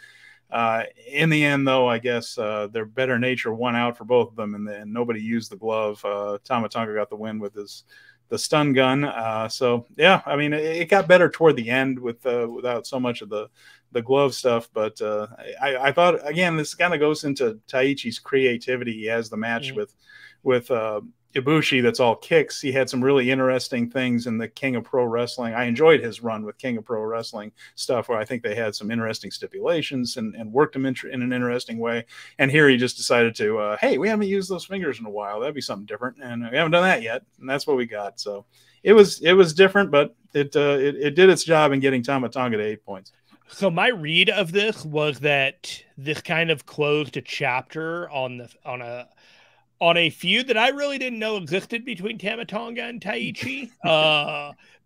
In the end, though, I guess their better nature won out for both of them, and nobody used the glove. Tamatanga got the win with the stun gun. So yeah, I mean, it got better toward the end without so much of the glove stuff. But I thought, again, this kind of goes into Taiichi's creativity. He has the match with Ibushi that's all kicks. He had some really interesting things in the King of Pro Wrestling. I enjoyed his run with King of Pro Wrestling stuff, where I think they had some interesting stipulations and worked them in an interesting way. And here he just decided to, hey, we haven't used those fingers in a while. That'd be something different, and we haven't done that yet. And that's what we got. So it was different, but it did its job in getting Tamatanga to 8 points. So my read of this was that this kind of closed a chapter on a feud that I really didn't know existed between Tamatanga and Taiichi.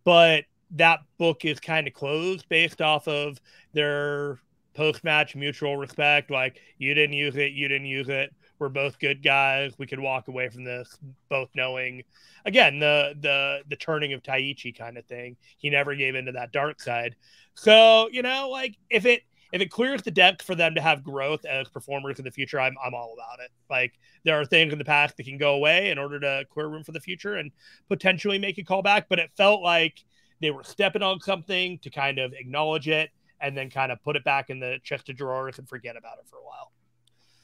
But that book is kind of closed based off of their post-match mutual respect. Like, you didn't use it. We're both good guys. We could walk away from this both knowing, again, the turning of Taiichi kind of thing. He never gave into that dark side. So, like, if it clears the deck for them to have growth as performers in the future, I'm all about it. Like, there are things in the past that can go away in order to clear room for the future and potentially make a callback. But it felt like they were stepping on something to kind of acknowledge it and then kind of put it back in the chest of drawers and forget about it for a while.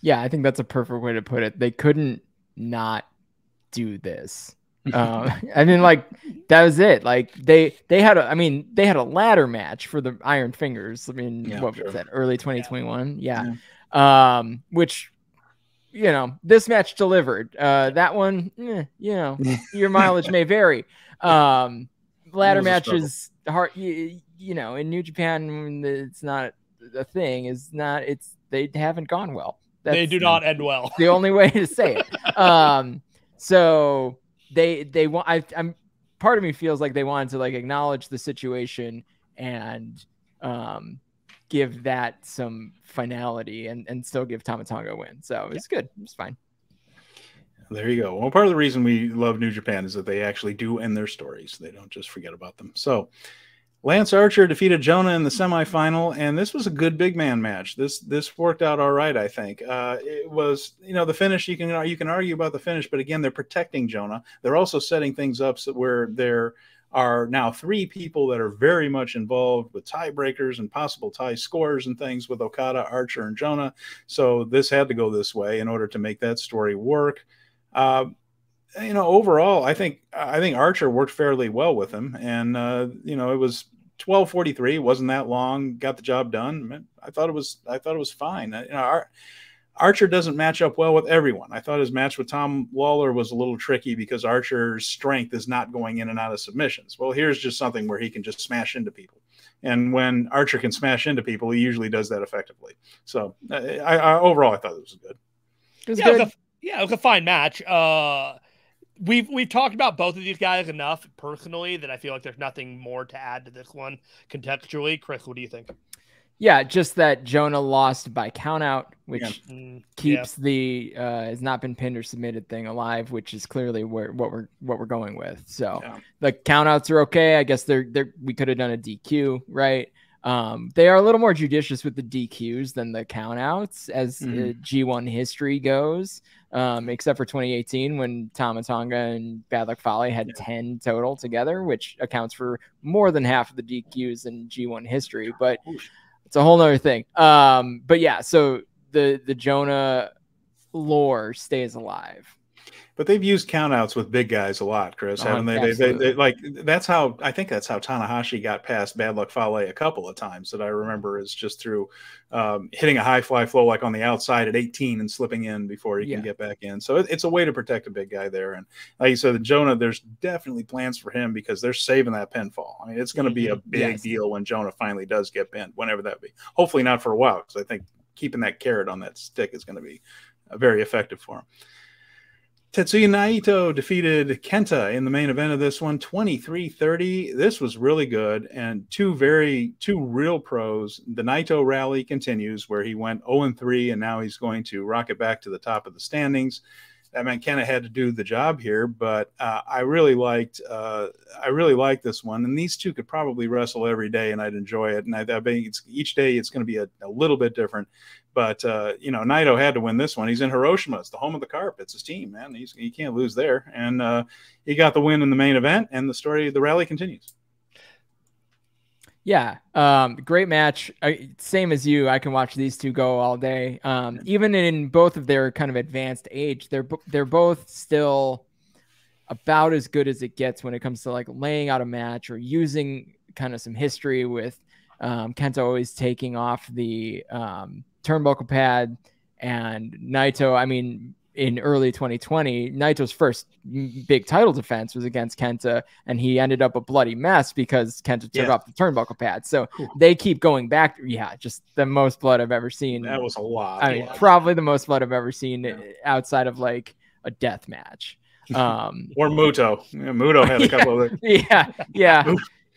Yeah, I think that's a perfect way to put it. They couldn't not do this. I mean, like, that was it. Like, they had a ladder match for the Iron Fingers. I mean, what was that? Early 2021. Yeah. Which, this match delivered. That one, your mileage may vary. Ladder matches hard. In New Japan, it's not a thing. They haven't gone well. They do not end well. The only way to say it. So they want. I'm part of me feels like they wanted to like acknowledge the situation and give that some finality and still give Tamatanga a win. So it's good. It's fine. There you go. Well, part of the reason we love New Japan is that they actually do end their stories. They don't just forget about them. So Lance Archer defeated Jonah in the semifinal, and this was a good big man match. This worked out all right, I think. It was, the finish. You can argue about the finish, but again, they're protecting Jonah. They're also setting things up so where there are now 3 people that are very much involved with tiebreakers and possible tie scores and things with Okada, Archer, and Jonah. So this had to go this way in order to make that story work. Overall, I think Archer worked fairly well with him, and it was 12:43. Wasn't that long. Got the job done. I thought it was fine. Archer doesn't match up well with everyone. I thought his match with Tom Lawler was a little tricky because Archer's strength is not going in and out of submissions. Well, here's just something where he can just smash into people, and when Archer can smash into people, he usually does that effectively. So, overall, I thought it was good. It was good. It was a fine match. We've talked about both of these guys enough personally that I feel like there's nothing more to add to this one contextually. Chris, what do you think? Yeah, just that Jonah lost by countout, which keeps the has not been pinned or submitted thing alive, which is clearly what we're going with. So the countouts are okay. I guess we could have done a DQ, right? They are a little more judicious with the DQs than the countouts as G1 history goes, except for 2018 when Tamatanga and Bad Luck Fale had 10 total together, which accounts for more than half of the DQs in G1 history. But it's a whole nother thing. But yeah, so the Jonah lore stays alive. But they've used countouts with big guys a lot, Chris, haven't they? They like I think that's how Tanahashi got past Bad Luck Fale a couple of times that I remember, is just through hitting a high fly flow like on the outside at 18 and slipping in before he can get back in. So it's a way to protect a big guy there. And like you said, Jonah, there's definitely plans for him because they're saving that pinfall. I mean, it's going to be a big deal when Jonah finally does get pinned, whenever that be. Hopefully not for a while, because I think keeping that carrot on that stick is going to be very effective for him. Tetsuya Naito defeated Kenta in the main event of this one, 23-30. This was really good, and two real pros. The Naito rally continues, where he went 0-3, and now he's going to rocket back to the top of the standings. That meant Kenta had to do the job here, but I really liked this one. And these two could probably wrestle every day, and I'd enjoy it. And I think each day it's going to be a little bit different. But Naito had to win this one. He's in Hiroshima. It's the home of the carp. It's his team, man. He can't lose there. And he got the win in the main event, and the rally continues. Yeah, great match. Same as you, I can watch these two go all day. Even in both of their kind of advanced age, they're both still about as good as it gets when it comes to like laying out a match or using kind of some history with Kenta always taking off the turnbuckle pad, and Naito, I mean, in early 2020, Naito's first big title defense was against Kenta, and he ended up a bloody mess because Kenta took off the turnbuckle pad. So they keep going back. Yeah, just the most blood I've ever seen. That was a lot. I mean, probably the most blood I've ever seen outside of like a death match. Or Muto. Yeah, Muto had a couple of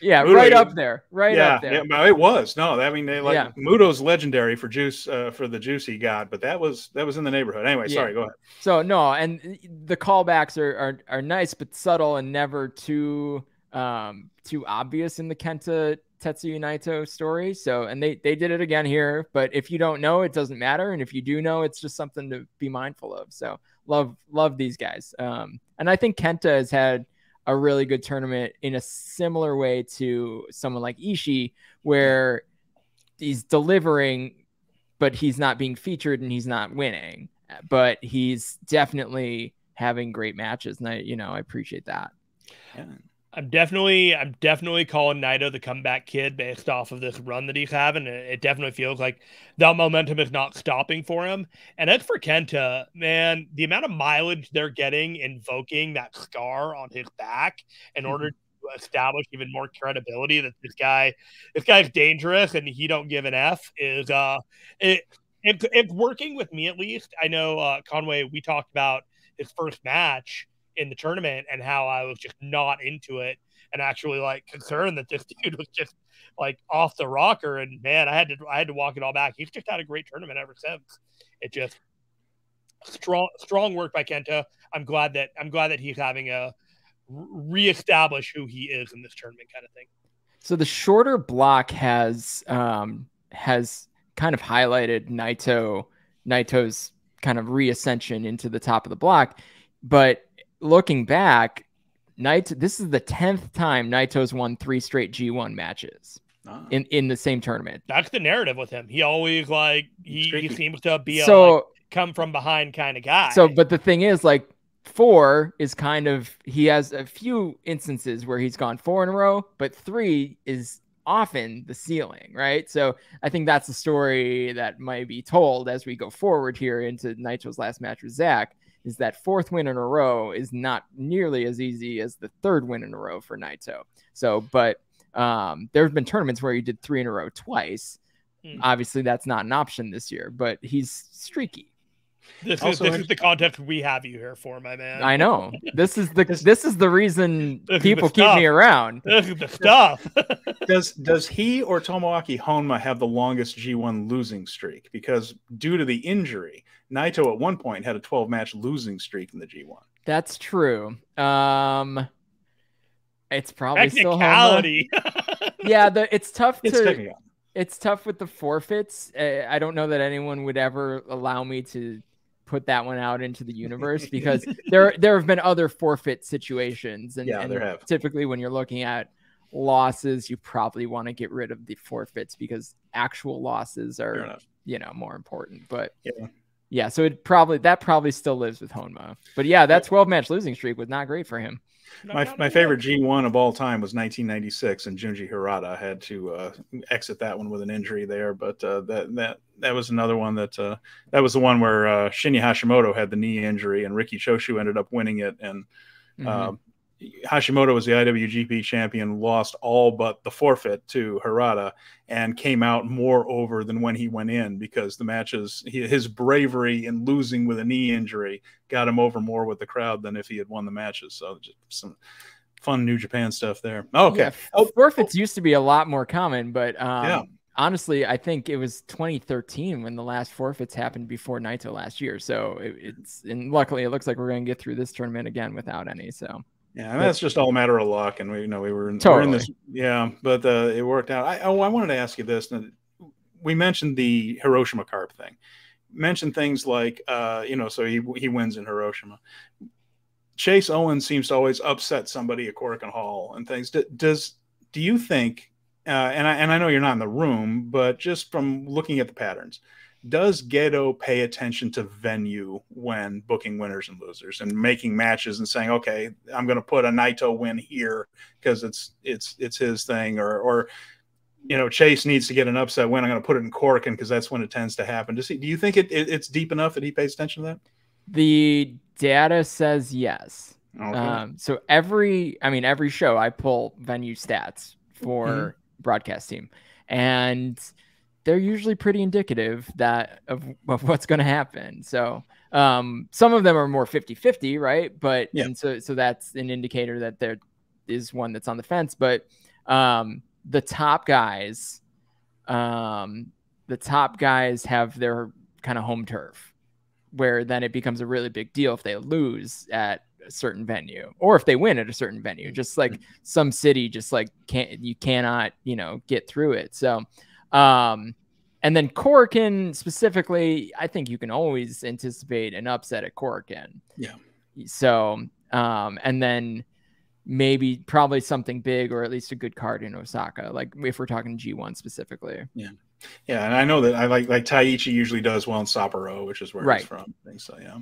Yeah, Muto, right up there. Up there. Yeah, it was. No, I mean, Muto's legendary for the juice he got, but that was in the neighborhood. Anyway, sorry, go ahead. So no, and the callbacks are nice but subtle and never too obvious in the Kenta Tetsuya Naito story. So, and they did it again here, but if you don't know, it doesn't matter, and if you do know, it's just something to be mindful of. So love these guys. And I think Kenta has had a really good tournament in a similar way to someone like Ishii, where he's delivering, but he's not being featured and he's not winning, but he's definitely having great matches. And I appreciate that. Yeah. I'm definitely calling Naito the comeback kid based off of this run that he's having. It definitely feels like that momentum is not stopping for him. And as for Kenta, man, the amount of mileage they're getting invoking that scar on his back in order to establish even more credibility that this guy's dangerous and he don't give an F is it's working with me, at least. I know Conway, we talked about his first match in the tournament and how I was just not into it and actually like concerned that this dude was just like off the rocker. And man, I had to walk it all back. He's just had a great tournament ever since. It just strong work by Kenta. I'm glad that he's having a reestablish who he is in this tournament kind of thing. So the shorter block has kind of highlighted Naito's kind of reascension into the top of the block, but looking back, this is the 10th time Naito's won 3 straight G1 matches in the same tournament. That's the narrative with him. He always he seems to be come from behind kind of guy. So, but the thing is, like, 4 is he has a few instances where he's gone 4 in a row, but 3 is often the ceiling, right? So I think that's the story that might be told as we go forward here into Naito's last match with Zach, is that 4th win in a row is not nearly as easy as the 3rd win in a row for Naito. So, but there have been tournaments where he did 3 in a row twice. Obviously, that's not an option this year, but he's streaky. This is the context we have you here for, my man. I know. This is the reason people keep me around. This is the stuff. Does he or Tomoaki Honma have the longest G1 losing streak? Because due to the injury, Naito at one point had a 12-match losing streak in the G1. That's true. It's probably still Honma. Yeah, it's tough It's tough with the forfeits. I don't know that anyone would ever allow me to put that one out into the universe because there have been other forfeit situations. And there have. Typically when you're looking at losses, you probably want to get rid of the forfeits because actual losses are, more important. But Yeah, so that probably still lives with Honma. But yeah, that 12-match losing streak was not great for him. My favorite G1 of all time was 1996, and Junji Hirata had to exit that one with an injury there. But that was another one that was the one where Shinya Hashimoto had the knee injury, and Riki Choshu ended up winning it. And Hashimoto was the IWGP champion, lost all but the forfeit to Hirata, and came out more over than when he went in, because the matches, his bravery in losing with a knee injury got him over more with the crowd than if he had won the matches. So just some fun New Japan stuff there. Okay. Yeah, forfeits used to be a lot more common, but yeah. Honestly, I think it was 2013 when the last forfeits happened before Naito last year. So and luckily it looks like we're going to get through this tournament again without any. So yeah, and that's just all a matter of luck, and we were in this. Yeah, but it worked out. I wanted to ask you this. We mentioned the Hiroshima Carp thing. Mentioned things like so he wins in Hiroshima. Chase Owens seems to always upset somebody at Korakuen Hall and things. Do you think? And I know you're not in the room, but just from looking at the patterns, does Gedo pay attention to venue when booking winners and losers and making matches and saying, okay, I'm going to put a Naito win here because it's his thing, or Chase needs to get an upset win, I'm going to put it in Korakuen because that's when it tends to happen. Do you think it's deep enough that he pays attention to that? The data says yes. Okay. So every show I pull venue stats for broadcast team, and they're usually pretty indicative of what's going to happen. So some of them are more 50-50, right? But yeah. And so that's an indicator that there is one that's on the fence. But the top guys have their kind of home turf, where then it becomes a really big deal if they lose at a certain venue or if they win at a certain venue. Just like some city just like cannot get through it. So and then Korakuen specifically, I think you can always anticipate an upset at Korakuen. Yeah. So and then probably something big, or at least a good card in Osaka, like if we're talking G1 specifically. Yeah. Yeah, and I know that I like Taiichi usually does well in Sapporo, which is where he's from. So yeah.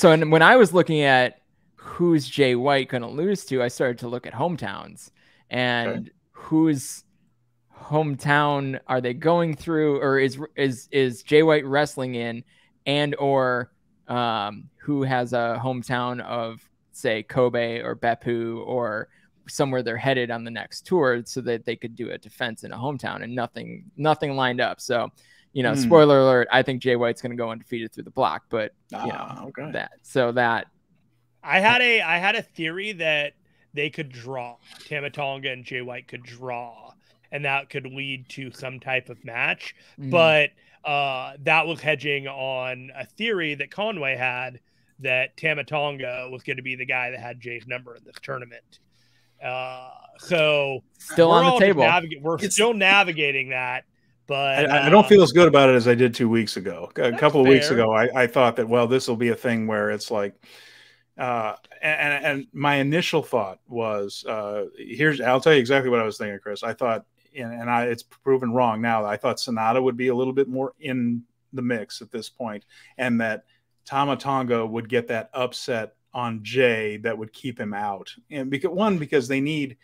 And when I was looking at who's Jay White going to lose to, I started to look at hometowns and whose hometown are they going through, or is Jay White wrestling in, and or who has a hometown of, say, Kobe or Beppu or somewhere they're headed on the next tour, so that they could do a defense in a hometown, and nothing lined up. So, spoiler alert, I think Jay White's going to go undefeated through the block, but I had a theory that they could draw. Tamatanga and Jay White could draw, and that could lead to some type of match. But that was hedging on a theory that Conway had, that Tamatanga was going to be the guy that had Jay's number in this tournament. So still on the table. We're still navigating that, but I don't feel as good about it as I did 2 weeks ago. A couple of weeks ago, I thought that, well, this will be a thing where it's like, and my initial thought was, I'll tell you exactly what I was thinking, Chris. I thought, it's proven wrong now, I thought Sonata would be a little bit more in the mix at this point, and that Tamatanga would get that upset on Jay that would keep him out. And because they need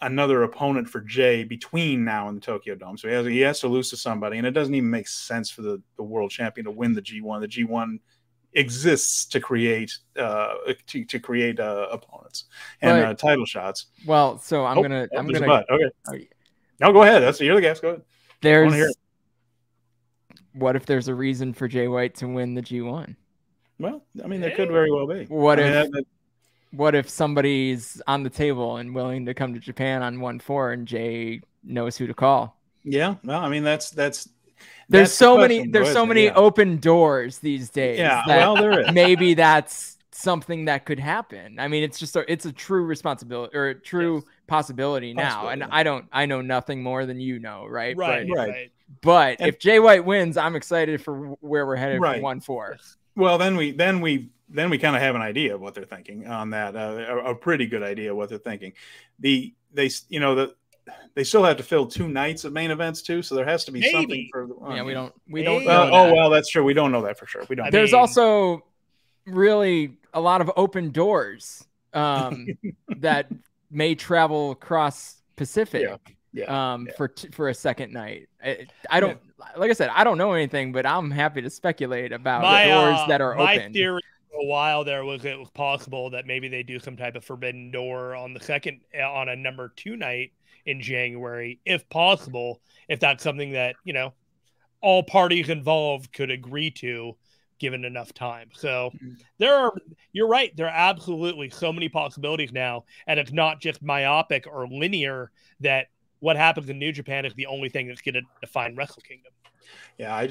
another opponent for Jay between now and the Tokyo Dome. So he has to lose to somebody, and it doesn't even make sense for the world champion to win the G1. The G1 exists to create opponents and title shots. Well, so I'm gonna okay. No, go ahead. You're the guest. Go ahead. What if there's a reason for Jay White to win the G1? Well, I mean, there could very well be. What if somebody's on the table and willing to come to Japan on 1-4, and Jay knows who to call? Yeah, well, I mean, there's so many open doors these days. Yeah, well, there is. Maybe that's something that could happen. I mean, it's a true responsibility, or a true possibility now. And I know nothing more than you know, right? Right. But if Jay White wins, I'm excited for where we're headed for 1-4. Well, then we kind of have an idea of what they're thinking on that. A pretty good idea of what they're thinking. The they still have to fill 2 nights of main events too. So there has to be something for. We don't know. Oh well, that's true. We don't know that for sure. We don't. There's also really a lot of open doors that may travel across Pacific. For a second night. I don't, like I said, I don't know anything, but I'm happy to speculate about doors that are open. My theory for a while there was it was possible that maybe they do some type of forbidden door on a number 2 night in January, if possible, if that's something that, all parties involved could agree to given enough time. So you're right. There are absolutely so many possibilities now. And it's not just myopic or linear that what happens in New Japan is the only thing that's going to define Wrestle Kingdom. Yeah,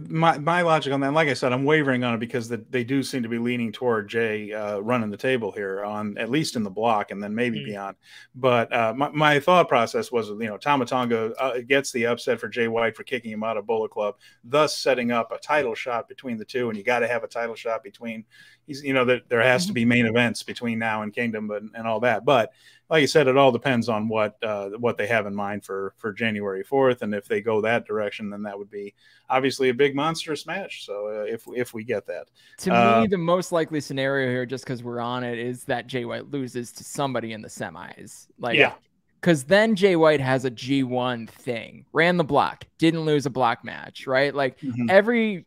my logic on that, like I said, I'm wavering on it because they do seem to be leaning toward Jay running the table here on at least in the block and then maybe beyond. But my thought process was, Tamatanga gets the upset for Jay White for kicking him out of Bullet Club, thus setting up a title shot between the two. And you got to have a title shot between, there has to be main events between now and Kingdom and all that. But like you said, it all depends on what they have in mind for January 4th, and if they go that direction, then that would be obviously a big monstrous match. So if we get that, to me, the most likely scenario here, just because we're on it, is that Jay White loses to somebody in the semis. Because then Jay White has a G1 thing, ran the block, didn't lose a block match, right? Every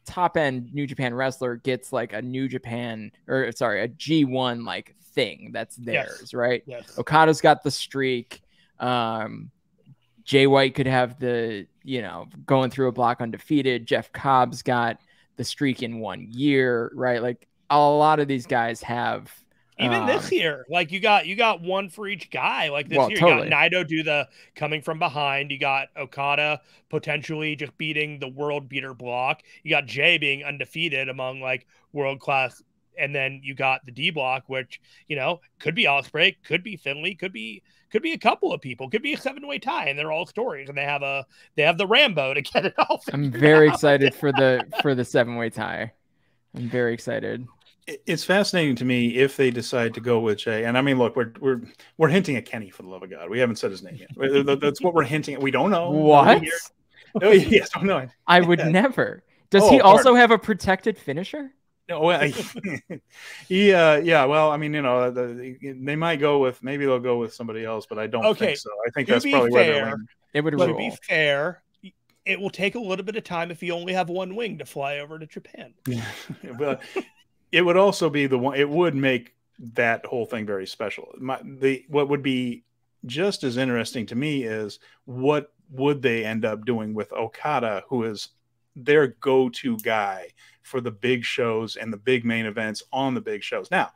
top end New Japan wrestler gets a G1 thing that's theirs, right? Yes. Okada's got the streak. Jay White could have the, going through a block undefeated. Jeff Cobb's got the streak in 1 year, right? A lot of these guys have. Even this year, you got one for each guy. This year, totally. You got Naito do the coming from behind. You got Okada potentially just beating the world beater block. You got Jay being undefeated among world class. And then you got the D block, which, could be Ospreay, could be Finley, could be a couple of people, could be a 7-way tie, and they're all stories, and they have the Rambo to get it all. I'm very excited for the 7-way tie. I'm very excited. It's fascinating to me if they decide to go with Jay. And I mean, look, we're hinting at Kenny, for the love of God. We haven't said his name yet. That's what we're hinting at. We don't know. What? No, yes, don't know. I would never. Does he also have a protected finisher? No, well, yeah. Well, I mean, they might go with, maybe they'll go with somebody else, but I don't think so. I think that's probably where they're landing. It would to be fair, it will take a little bit of time if you only have one wing to fly over to Japan. Yeah, but it would also be the one. It would make that whole thing very special. What would be just as interesting to me is what would they end up doing with Okada, who is their go-to guy for the big shows and the big main events on the big shows. Now,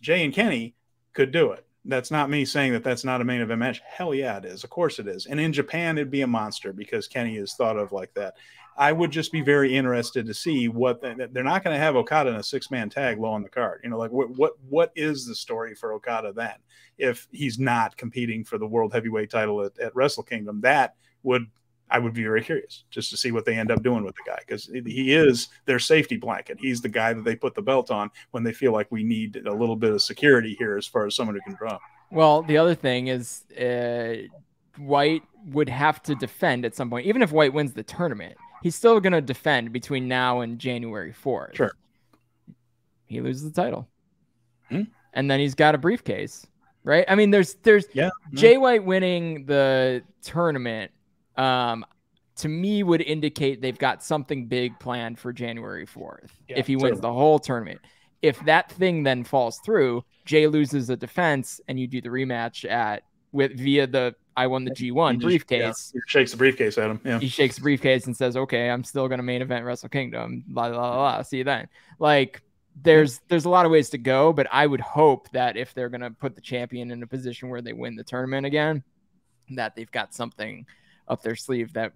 Jay and Kenny could do it. That's not me saying that that's not a main event match. Hell yeah, it is. Of course it is. And in Japan, it'd be a monster because Kenny is thought of like that. I would just be very interested to see what they're not going to have Okada in a 6-man tag low on the card. What is the story for Okada then if he's not competing for the world heavyweight title at Wrestle Kingdom? I would be very curious just to see what they end up doing with the guy, because he is their safety blanket. He's the guy that they put the belt on when they feel like we need a little bit of security here as far as someone who can draw. Well, the other thing is White would have to defend at some point. Even if White wins the tournament, he's still going to defend between now and January 4th. Sure. He loses the title. And then he's got a briefcase, right? I mean, there's Jay White winning the tournament to me would indicate they've got something big planned for January 4th. If he wins the whole tournament. If that thing then falls through, Jay loses a defense and you do the rematch via the I won the G1 briefcase. He shakes the briefcase at him. Yeah. He shakes the briefcase and says, okay, I'm still going to main event Wrestle Kingdom. Blah, blah, blah. See you then. There's a lot of ways to go, but I would hope that if they're going to put the champion in a position where they win the tournament again, that they've got something up their sleeve that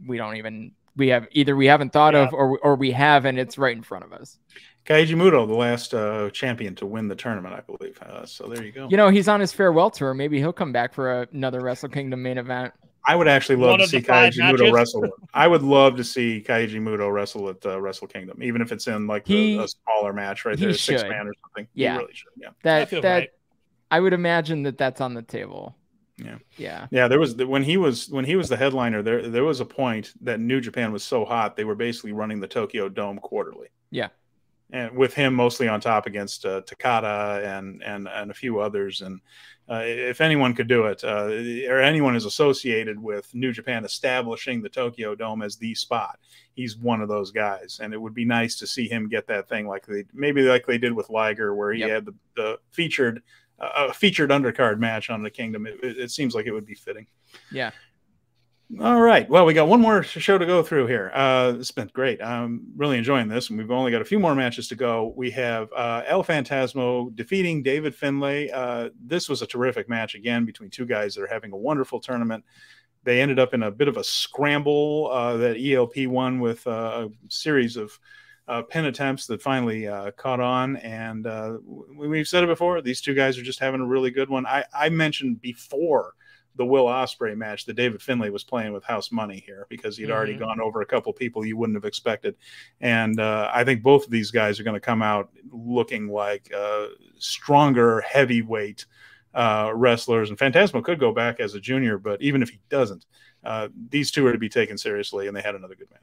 we haven't thought of or we have, and it's right in front of us. Kaiji Muto, the last champion to win the tournament, I believe. So there you go. He's on his farewell tour. Maybe he'll come back for another Wrestle Kingdom main event. I would actually love to see Kaiji Muto wrestle. I would love to see Kaiji Muto wrestle at Wrestle Kingdom, even if it's in a smaller match right there, 6-man or something. Yeah, he really should. Yeah, that I would imagine that's on the table. Yeah. There was when he was the headliner. There was a point that New Japan was so hot they were basically running the Tokyo Dome quarterly. Yeah. And with him mostly on top against Takada and a few others. And if anyone could do it, or anyone is associated with New Japan establishing the Tokyo Dome as the spot, he's one of those guys. And it would be nice to see him get that thing like they did with Liger, where he had the featured undercard match on the Kingdom. It seems like it would be fitting. Yeah. All right. Well, we got one more show to go through here. It's been great. I'm really enjoying this, and we've only got a few more matches to go. We have El Fantasmo defeating David Finley. This was a terrific match, again, between two guys that are having a wonderful tournament. They ended up in a bit of a scramble that ELP won with a series of pin attempts that finally caught on. And we've said it before, these two guys are just having a really good one. I mentioned before the Will Ospreay match that David Finley was playing with house money here, because he'd already gone over a couple people you wouldn't have expected. And I think both of these guys are going to come out looking like stronger heavyweight wrestlers. And Fantasmo could go back as a junior, but even if he doesn't, these two are to be taken seriously, and they had another good match.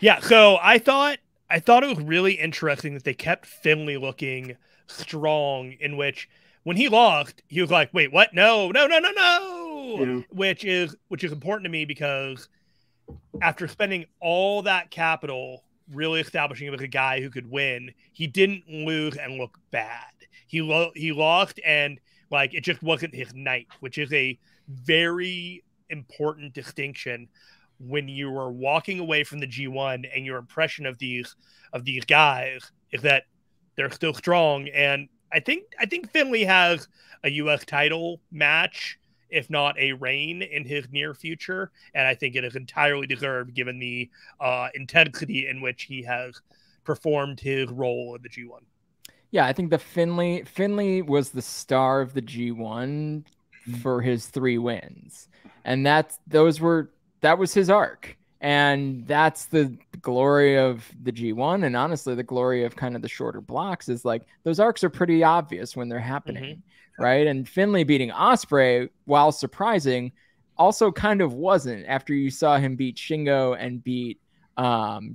Yeah, so I thought it was really interesting that they kept Finley looking strong, in which when he lost, he was like, wait, what? No. Yeah. Which is important to me, because after spending all that capital really establishing him as a guy who could win, he didn't lose and look bad. He lost, and like it just wasn't his night, which is a very important distinction when you are walking away from the G1 and your impression of these guys is that they're still strong. And I think Finley has a U.S. title match, if not a reign, in his near future, and I think it is entirely deserved given the intensity in which he has performed his role in the G1. Yeah, I think Finley was the star of the G1 for his 3 wins, and that was his arc. And that's the glory of the G1, and honestly, the glory of kind of the shorter blocks is like those arcs are pretty obvious when they're happening, right? And Finley beating Ospreay, while surprising, also kind of wasn't. After you saw him beat Shingo and beat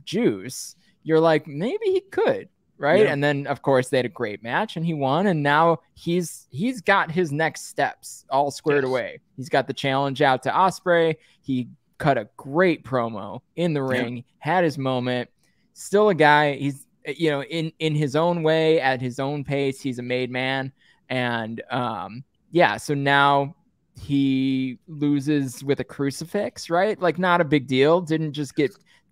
Juice, you're like, maybe he could, right? Yeah. And then, of course, they had a great match, and he won, and now he's got his next steps all squared away. He's got the challenge out to Ospreay. He cut a great promo in the ring, had his moment, still a guy. He's, in his own way, at his own pace, he's a made man. And so now he loses with a crucifix, right? Like, not a big deal. Didn't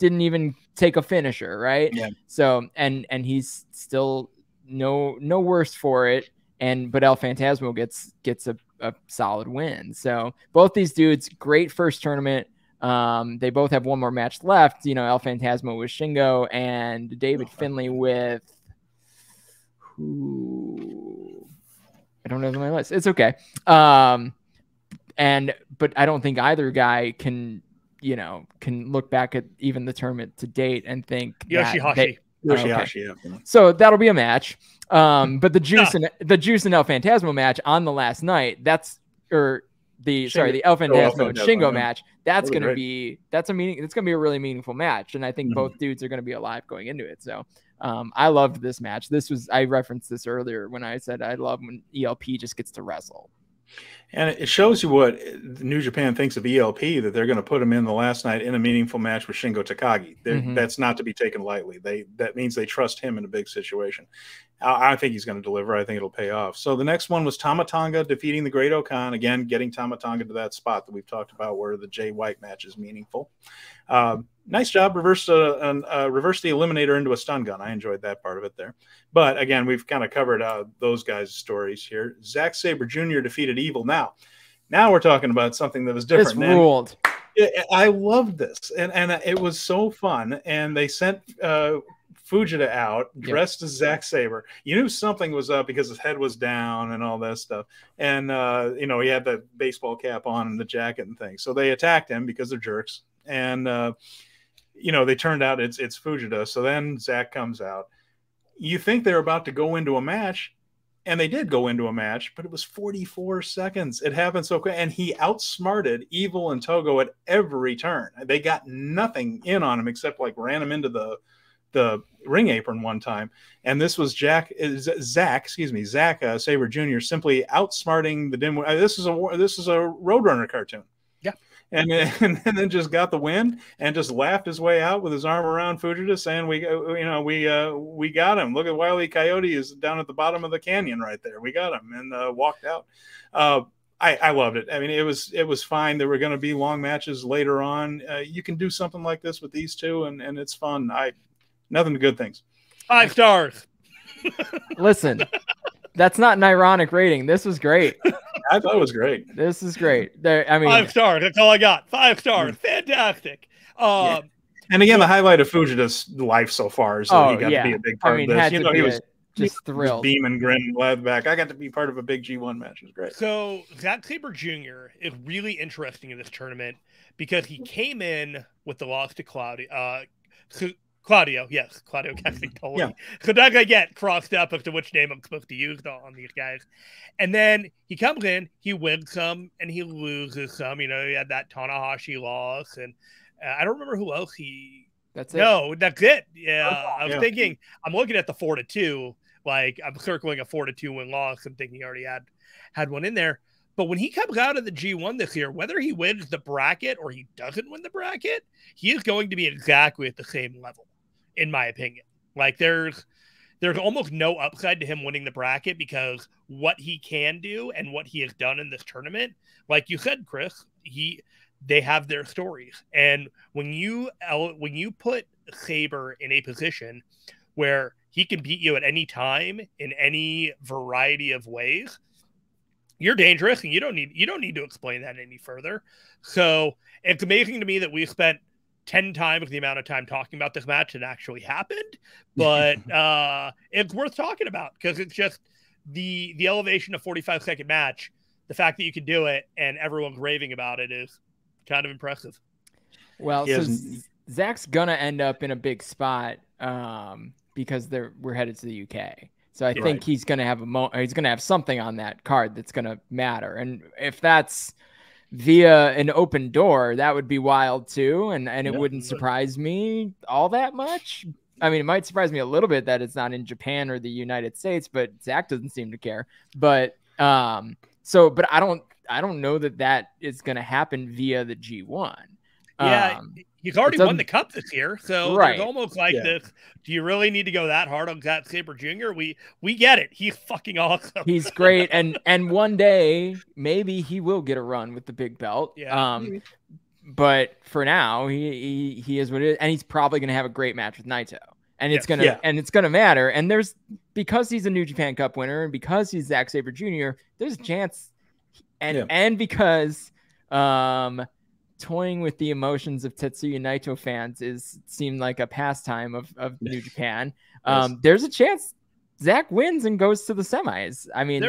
even take a finisher, right? Yeah. So, and he's still no worse for it. But El Fantasmo gets a solid win. So both these dudes, great first tournament. They both have one more match left. El Fantasmo with Shingo, and David Finley with who? I don't know my list. It's okay. But I don't think either guy can look back at even the tournament to date and think Yoshihashi. Yeah. So that'll be a match. But the Juice and El Fantasmo match on the last night, the El Fantasmo and Shingo match, it's gonna be a really meaningful match, and I think both dudes are gonna be alive going into it. So I loved this match. I referenced this earlier when I said I love when ELP just gets to wrestle. And it shows you what New Japan thinks of ELP, that they're going to put him in the last night in a meaningful match with Shingo Takagi. That's not to be taken lightly. That means they trust him in a big situation. I think he's going to deliver. I think it'll pay off. So the next one was Tamatanga defeating the Great Okan. Again, getting Tamatanga to that spot that we've talked about where the Jay White match is meaningful. Nice job. Reverse the Eliminator into a stun gun. I enjoyed that part of it there. But again, we've kind of covered those guys' stories here. Zack Sabre Jr. defeated Evil. Now we're talking about something that was different. It's ruled. I loved this, and it was so fun. And they sent Fujita out dressed as Zack Sabre. You knew something was up because his head was down and all that stuff. And he had the baseball cap on and the jacket and things. So they attacked him because they're jerks. And they turned out it's Fujita. So then Zack comes out. You think they're about to go into a match, and they did go into a match, but it was 44 seconds. It happened so quick, and he outsmarted Evil and Togo at every turn. They got nothing in on him except like ran him into the ring apron one time. And this was Zach Saber Jr. simply outsmarting the dim. This is a Roadrunner cartoon. And then just got the win and just laughed his way out with his arm around Fujita, saying, "We got him. Look at Wile E. Coyote is down at the bottom of the canyon right there. We got him," and walked out. I loved it. I mean, it was fine. There were going to be long matches later on. You can do something like this with these two, and it's fun. Nothing but good things. 5 stars. Listen, that's not an ironic rating. This was great. I thought it was great. This is great. I mean, 5 stars. That's all I got. 5 stars. Fantastic. Yeah. And again, the highlight of Fujita's life so far is that he got to be a big part of this. He was just thrilled. Beaming, grinning, glad back. I got to be part of a big G1 match. It was great. So Zack Sabre Jr. is really interesting in this tournament because he came in with the loss to Claudio. Claudio Castagnoli. Yeah. So that I get crossed up as to which name I'm supposed to use on these guys. And then he comes in, he wins some, and he loses some. You know, he had that Tanahashi loss, and I don't remember who else he. That's it. No, that's it. Yeah, I was thinking. I'm looking at the 4-2. Like I'm circling a 4-2 win loss. I'm thinking he already had one in there. But when he comes out of the G1 this year, whether he wins the bracket or he doesn't win the bracket, he is going to be exactly at the same level, in my opinion. Like there's almost no upside to him winning the bracket because what he can do and what he has done in this tournament, like you said, Chris, they have their stories. And when you put Saber in a position where he can beat you at any time in any variety of ways, you're dangerous, and you don't need to explain that any further. So it's amazing to me that we spent 10 times the amount of time talking about this match that actually happened, but it's worth talking about because it's just the elevation of 45-second match. The fact that you can do it and everyone's raving about it is kind of impressive. Well, so Zach's gonna end up in a big spot because we're headed to the UK. So I think he's gonna have he's gonna have something on that card that's gonna matter, and if that's via an open door, that would be wild too, and it wouldn't surprise me all that much. I mean, it might surprise me a little bit that it's not in Japan or the United States, but Zach doesn't seem to care. But but I don't know that is going to happen via the G1. Yeah, he's already won the cup this year, so it's almost like this. Do you really need to go that hard on Zack Sabre Jr.? We get it. He's fucking awesome. He's great, and one day maybe he will get a run with the big belt. Yeah. But for now, he is what it is, and he's probably going to have a great match with Naito, and it's gonna matter. And because he's a New Japan Cup winner, and because he's Zack Sabre Jr., there's a chance, and because toying with the emotions of Tetsuya Naito fans seemed like a pastime of New Japan. There's a chance Zach wins and goes to the semis. I mean,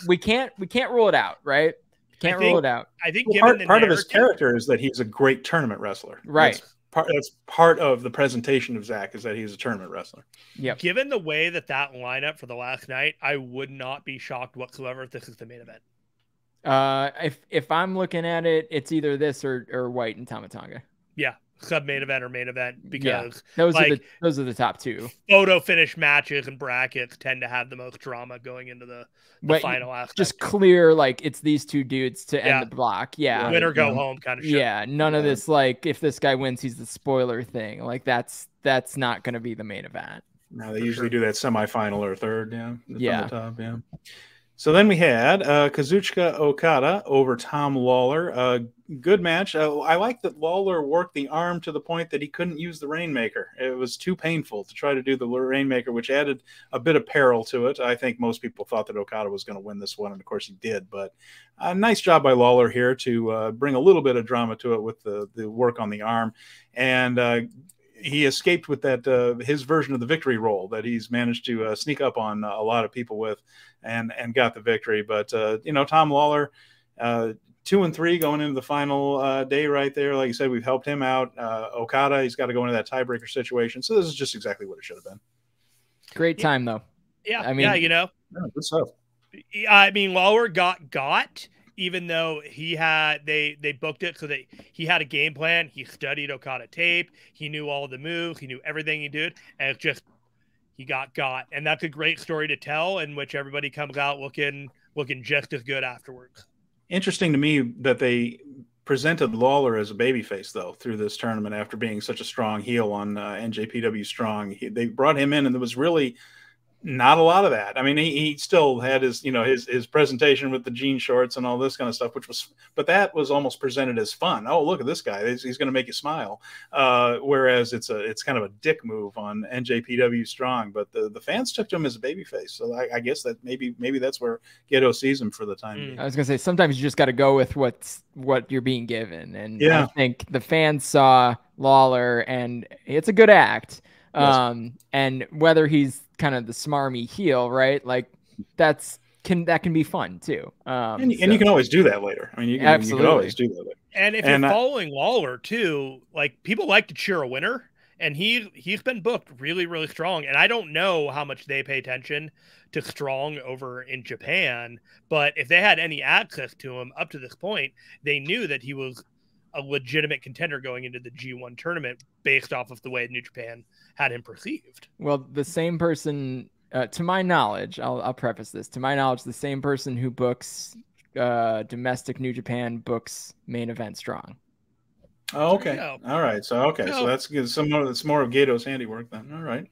we can't rule it out, right? Can't rule it out. I think part of his character is that he's a great tournament wrestler. Right. That's part of the presentation of Zach is that he's a tournament wrestler. Yeah. Given the way that lineup for the last night, I would not be shocked whatsoever if this is the main event. If I'm looking at it, it's either this or White and Tamatanga. Yeah, sub-main event or main event because those are the top two. Photo finish matches and brackets tend to have the most drama going into the final aspect. Just clear, like it's these two dudes to end the block. Yeah, win or go home kind of shit. Yeah, none of this like if this guy wins, he's the spoiler thing. Like that's not going to be the main event. No, they usually do that semifinal or third. On the top, So then we had Kazuchika Okada over Tom Lawler. Good match. I like that Lawler worked the arm to the point that he couldn't use the Rainmaker. It was too painful to try to do the Rainmaker, which added a bit of peril to it. I think most people thought that Okada was going to win this one, and of course he did. But a nice job by Lawler here to bring a little bit of drama to it with the work on the arm. And he escaped with that his version of the victory roll that he's managed to sneak up on a lot of people with and got the victory. But, Tom Lawler, 2-3 going into the final day right there. Like you said, we've helped him out. Okada, he's got to go into that tiebreaker situation. So this is just exactly what it should have been. Great time, though. Yeah. I mean, good stuff. I mean, Lawler got, even though they booked it so that he had a game plan. He studied Okada tape. He knew all the moves. He knew everything he did, and it just he got, and that's a great story to tell, in which everybody comes out looking just as good afterwards. Interesting to me that they presented Lawler as a babyface, though, through this tournament after being such a strong heel on NJPW Strong. They brought him in, and there was really not a lot of that. I mean, he still had his, his presentation with the jean shorts and all this kind of stuff, but that was almost presented as fun. Oh, look at this guy. He's going to make you smile. Whereas it's kind of a dick move on NJPW Strong, but the fans took to him as a babyface. So I guess that maybe that's where Gedo sees him for the time being. I was going to say, sometimes you just got to go with what you're being given. And yeah. I think the fans saw Lawler, and it's a good act. Yes. And whether he's kind of the smarmy heel, right? Like that can be fun too. And you can always do that later. I mean, you can always do that later. And if you're following Lawler too, like, people like to cheer a winner, and he's been booked really, really strong. And I don't know how much they pay attention to Strong over in Japan, but if they had any access to him up to this point, they knew that he was a legitimate contender going into the G1 tournament based off of the way New Japan had him perceived. Well, the same person, to my knowledge, I'll preface this, to my knowledge, the same person who books domestic New Japan books main event Strong. Oh, okay. All right. So that's good. It's more of Gato's handiwork then. All right.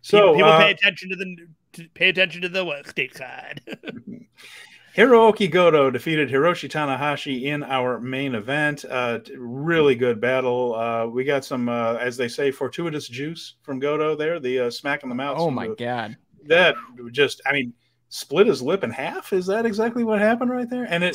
So people pay attention to the stateside. Hiro Okigoto defeated Hiroshi Tanahashi in our main event. Really good battle. We got some, as they say, fortuitous juice from Goto there. The smack in the mouth. Oh my God. That just, I mean, split his lip in half. Is that exactly what happened right there? And of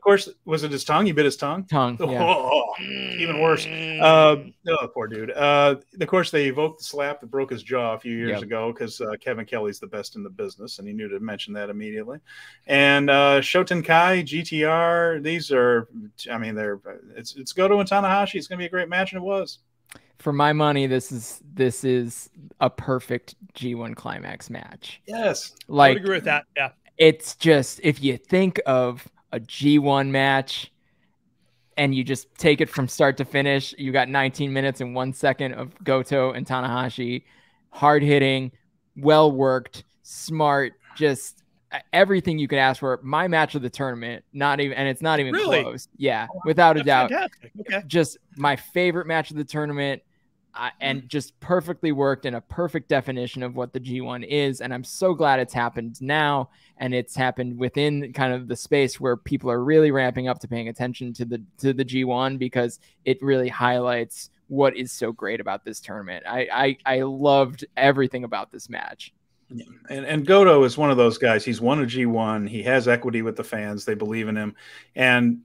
course, was it his tongue? He bit his tongue? Yeah. Oh, even worse. Oh, poor dude. Of course, they evoked the slap that broke his jaw a few years ago, because Kevin Kelly's the best in the business, and he knew to mention that immediately. And Shoten Kai, GTR, these are, I mean, it's Goto and Tanahashi. It's going to be a great match, and it was. For my money, this is a perfect G1 Climax match. Yes. I would agree with that. Yeah. It's just, if you think of a G1 match and you just take it from start to finish, you got 19 minutes and 1 second of Goto and Tanahashi, hard hitting, well worked, smart, just everything you could ask for. My match of the tournament, it's not even close. Yeah, without a doubt. Okay. Just my favorite match of the tournament. And just perfectly worked, and a perfect definition of what the G1 is. And I'm so glad it's happened now, and it's happened within kind of the space where people are really ramping up to paying attention to the G1, because it really highlights what is so great about this tournament. I loved everything about this match. Yeah. And Goto is one of those guys. He's won a G1. He has equity with the fans. They believe in him. And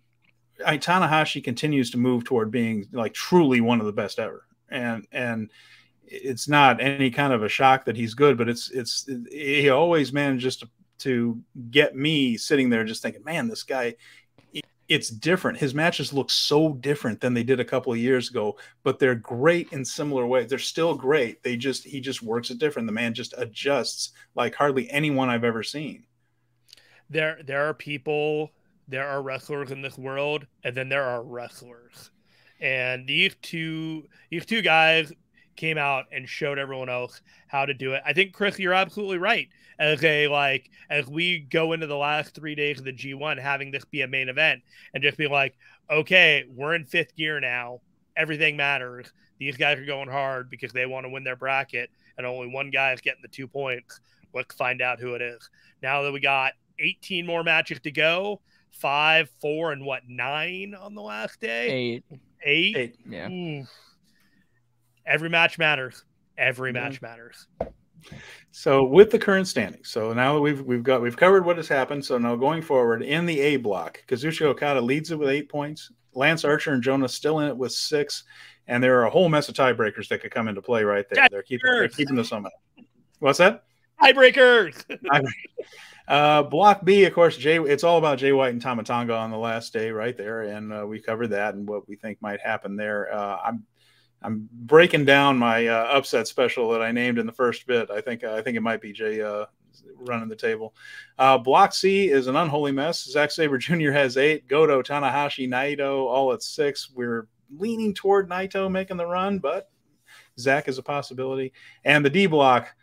Tanahashi continues to move toward being like truly one of the best ever. And it's not any kind of a shock that he's good, but he always manages to get me sitting there just thinking, man, this guy, it's different. His matches look so different than they did a couple of years ago, but they're great in similar ways. They're still great. He just works it different. The man just adjusts like hardly anyone I've ever seen. There are wrestlers in this world, and then there are wrestlers. And these two guys came out and showed everyone else how to do it. I think, Chris, you're absolutely right. As we go into the last 3 days of the G1, having this be a main event and just be like, okay, we're in fifth gear now. Everything matters. These guys are going hard because they want to win their bracket, and only one guy is getting the 2 points. Let's find out who it is. Now that we got 18 more matches to go, 5, 4, and 9 on the last day? 8. Yeah. Ooh. Every match matters. Every match matters. So with the current standings, so now that we've covered what has happened. So now going forward in the A block, Kazuchi Okada leads it with 8 points. Lance Archer and Jonah still in it with 6, and there are a whole mess of tiebreakers that could come into play right there. They're keeping this on. What's that? Tiebreakers. Block B, of course, it's all about Jay White and Tamatanga on the last day right there, and we covered that and what we think might happen there. I'm breaking down my upset special that I named in the first bit. I think it might be running the table. Block C is an unholy mess. Zack Saber Jr. has 8. Goto, Tanahashi, Naito all at 6. We're leaning toward Naito making the run, but Zack is a possibility. And the D block,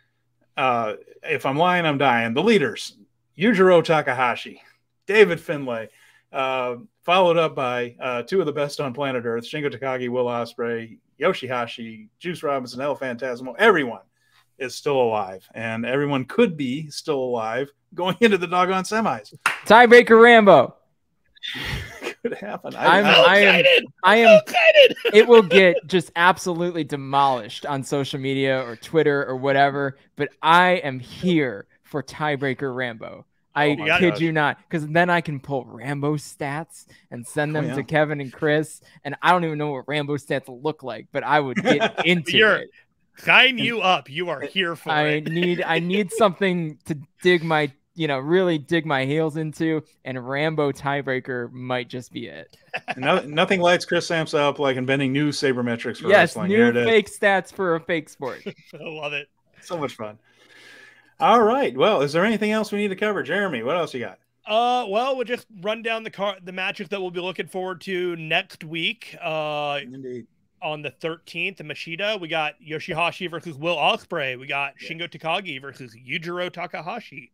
if I'm lying, I'm dying. The leaders, Yujiro Takahashi, David Finlay, followed up by 2 of the best on planet Earth, Shingo Takagi, Will Ospreay, Yoshihashi, Juice Robinson, El Fantasmo. Everyone is still alive, and everyone could be still alive going into the doggone semis. Tiebreaker Rambo. Could happen. I am excited. It will get just absolutely demolished on social media or Twitter or whatever, but I am here for Tiebreaker Rambo. I kid you not, because then I can pull Rambo stats and send them to Kevin and Chris, and I don't even know what Rambo stats look like, but I would get into it. Sign you up. You are here for it. I need something to dig my, really dig my heels into, and Rambo Tiebreaker might just be it. Nothing lights Chris Samsa up like inventing new sabermetrics for wrestling. Yes, new fake stats for a fake sport. I love it. So much fun. All right. Well, is there anything else we need to cover? Jeremy, what else you got? Well, we'll just run down the matches that we'll be looking forward to next week. Indeed. On the 13th in Machida, we got Yoshihashi versus Will Ospreay. We got Shingo Takagi versus Yujiro Takahashi.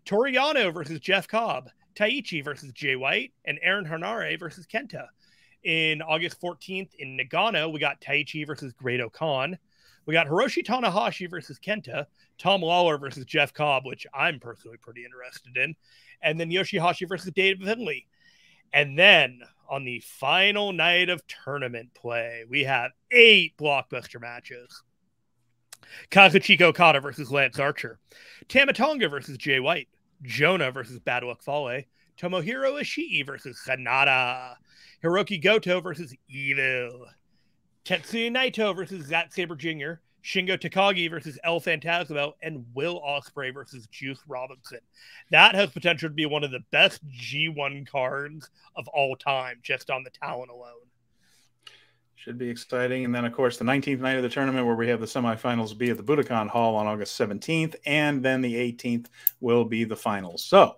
Toriano versus Jeff Cobb. Taiichi versus Jay White. And Aaron Henare versus Kenta. In August 14th in Nagano, we got Taiichi versus Great-O-Khan. We got Hiroshi Tanahashi versus Kenta. Tom Lawler versus Jeff Cobb, which I'm personally pretty interested in. And then Yoshihashi versus David Finley. And then on the final night of tournament play, we have 8 blockbuster matches. Kazuchi Okada versus Lance Archer. Tamatanga versus Jay White. Jonah versus Bad Luck Fale. Tomohiro Ishii versus Hanada. Hiroki Goto versus Evil. Tetsuya Naito versus Zack Saber Jr., Shingo Takagi versus El Fantasmo, and Will Ospreay versus Juice Robinson. That has potential to be one of the best G1 cards of all time, just on the talent alone. Should be exciting. And then, of course, the 19th night of the tournament, where we have the semifinals, be at the Budokan Hall on August 17th, and then the 18th will be the finals. So,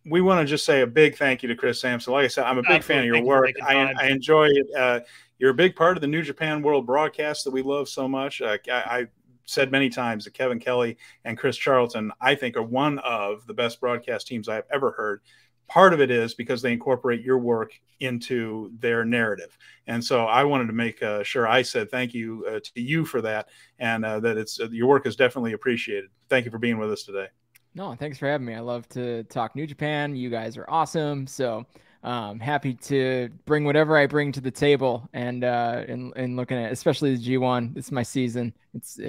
we want to just say a big thank you to Chris Samsa. Like I said, I'm a big fan of your work. I enjoy it. You're a big part of the New Japan World broadcast that we love so much. I said many times that Kevin Kelly and Chris Charlton, I think, are one of the best broadcast teams I've ever heard. Part of it is because they incorporate your work into their narrative. And so I wanted to make sure I said thank you to you for that, and that your work is definitely appreciated. Thank you for being with us today. No, thanks for having me. I love to talk New Japan. You guys are awesome. So happy to bring whatever I bring to the table, and looking at, especially the G1, it's my season. It's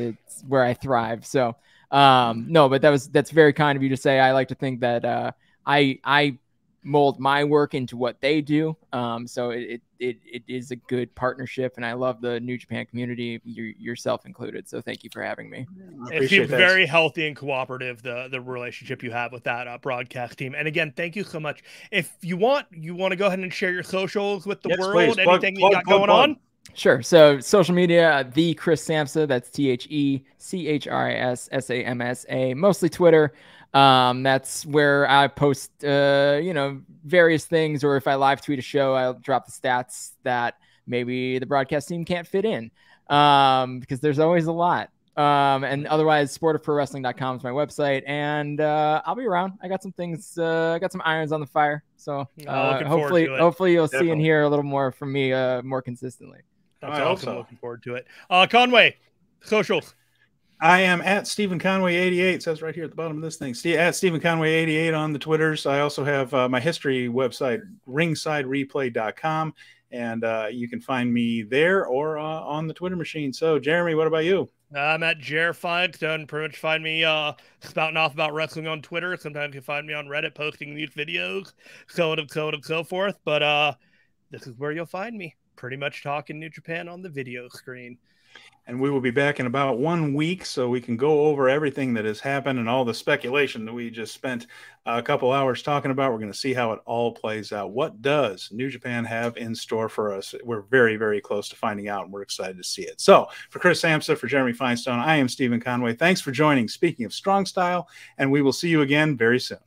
where I thrive. So no, but that's very kind of you to say. I like to think that I mold my work into what they do. So it is a good partnership, and I love the New Japan community, yourself included. So thank you for having me. It seems very healthy and cooperative, the relationship you have with that broadcast team. And again, thank you so much. If you want to go ahead and share your socials with the world, please. anything you got going on? Sure. So social media, the Chris Samsa, that's TheChrisSamsa, mostly Twitter. That's where I post, various things, or if I live tweet a show, I'll drop the stats that maybe the broadcast team can't fit in, because there's always a lot. And otherwise, sportofprowrestling.com is my website, and I'll be around. I got some things, I got some irons on the fire. So hopefully you'll see and hear a little more from me more consistently. That's awesome. So. Looking forward to it. Conway, socials. I am at Stephen Conway 88. It says right here at the bottom of this thing. At Stephen Conway 88 on the Twitters. I also have my history website, ringsidereplay.com, and you can find me there or on the Twitter machine. So, Jeremy, what about you? I'm at Jer5. Pretty much find me spouting off about wrestling on Twitter. Sometimes you find me on Reddit posting these videos, so on and so forth. But this is where you'll find me. pretty much talking New Japan on the video screen. And we will be back in about 1 week so we can go over everything that has happened and all the speculation that we just spent a couple hours talking about. We're going to see how it all plays out. What does New Japan have in store for us? We're very, very close to finding out, and we're excited to see it. So for Chris Samsa, for Jeremy Feinstein, I am Stephen Conway. Thanks for joining Speaking of Strong Style, and we will see you again very soon.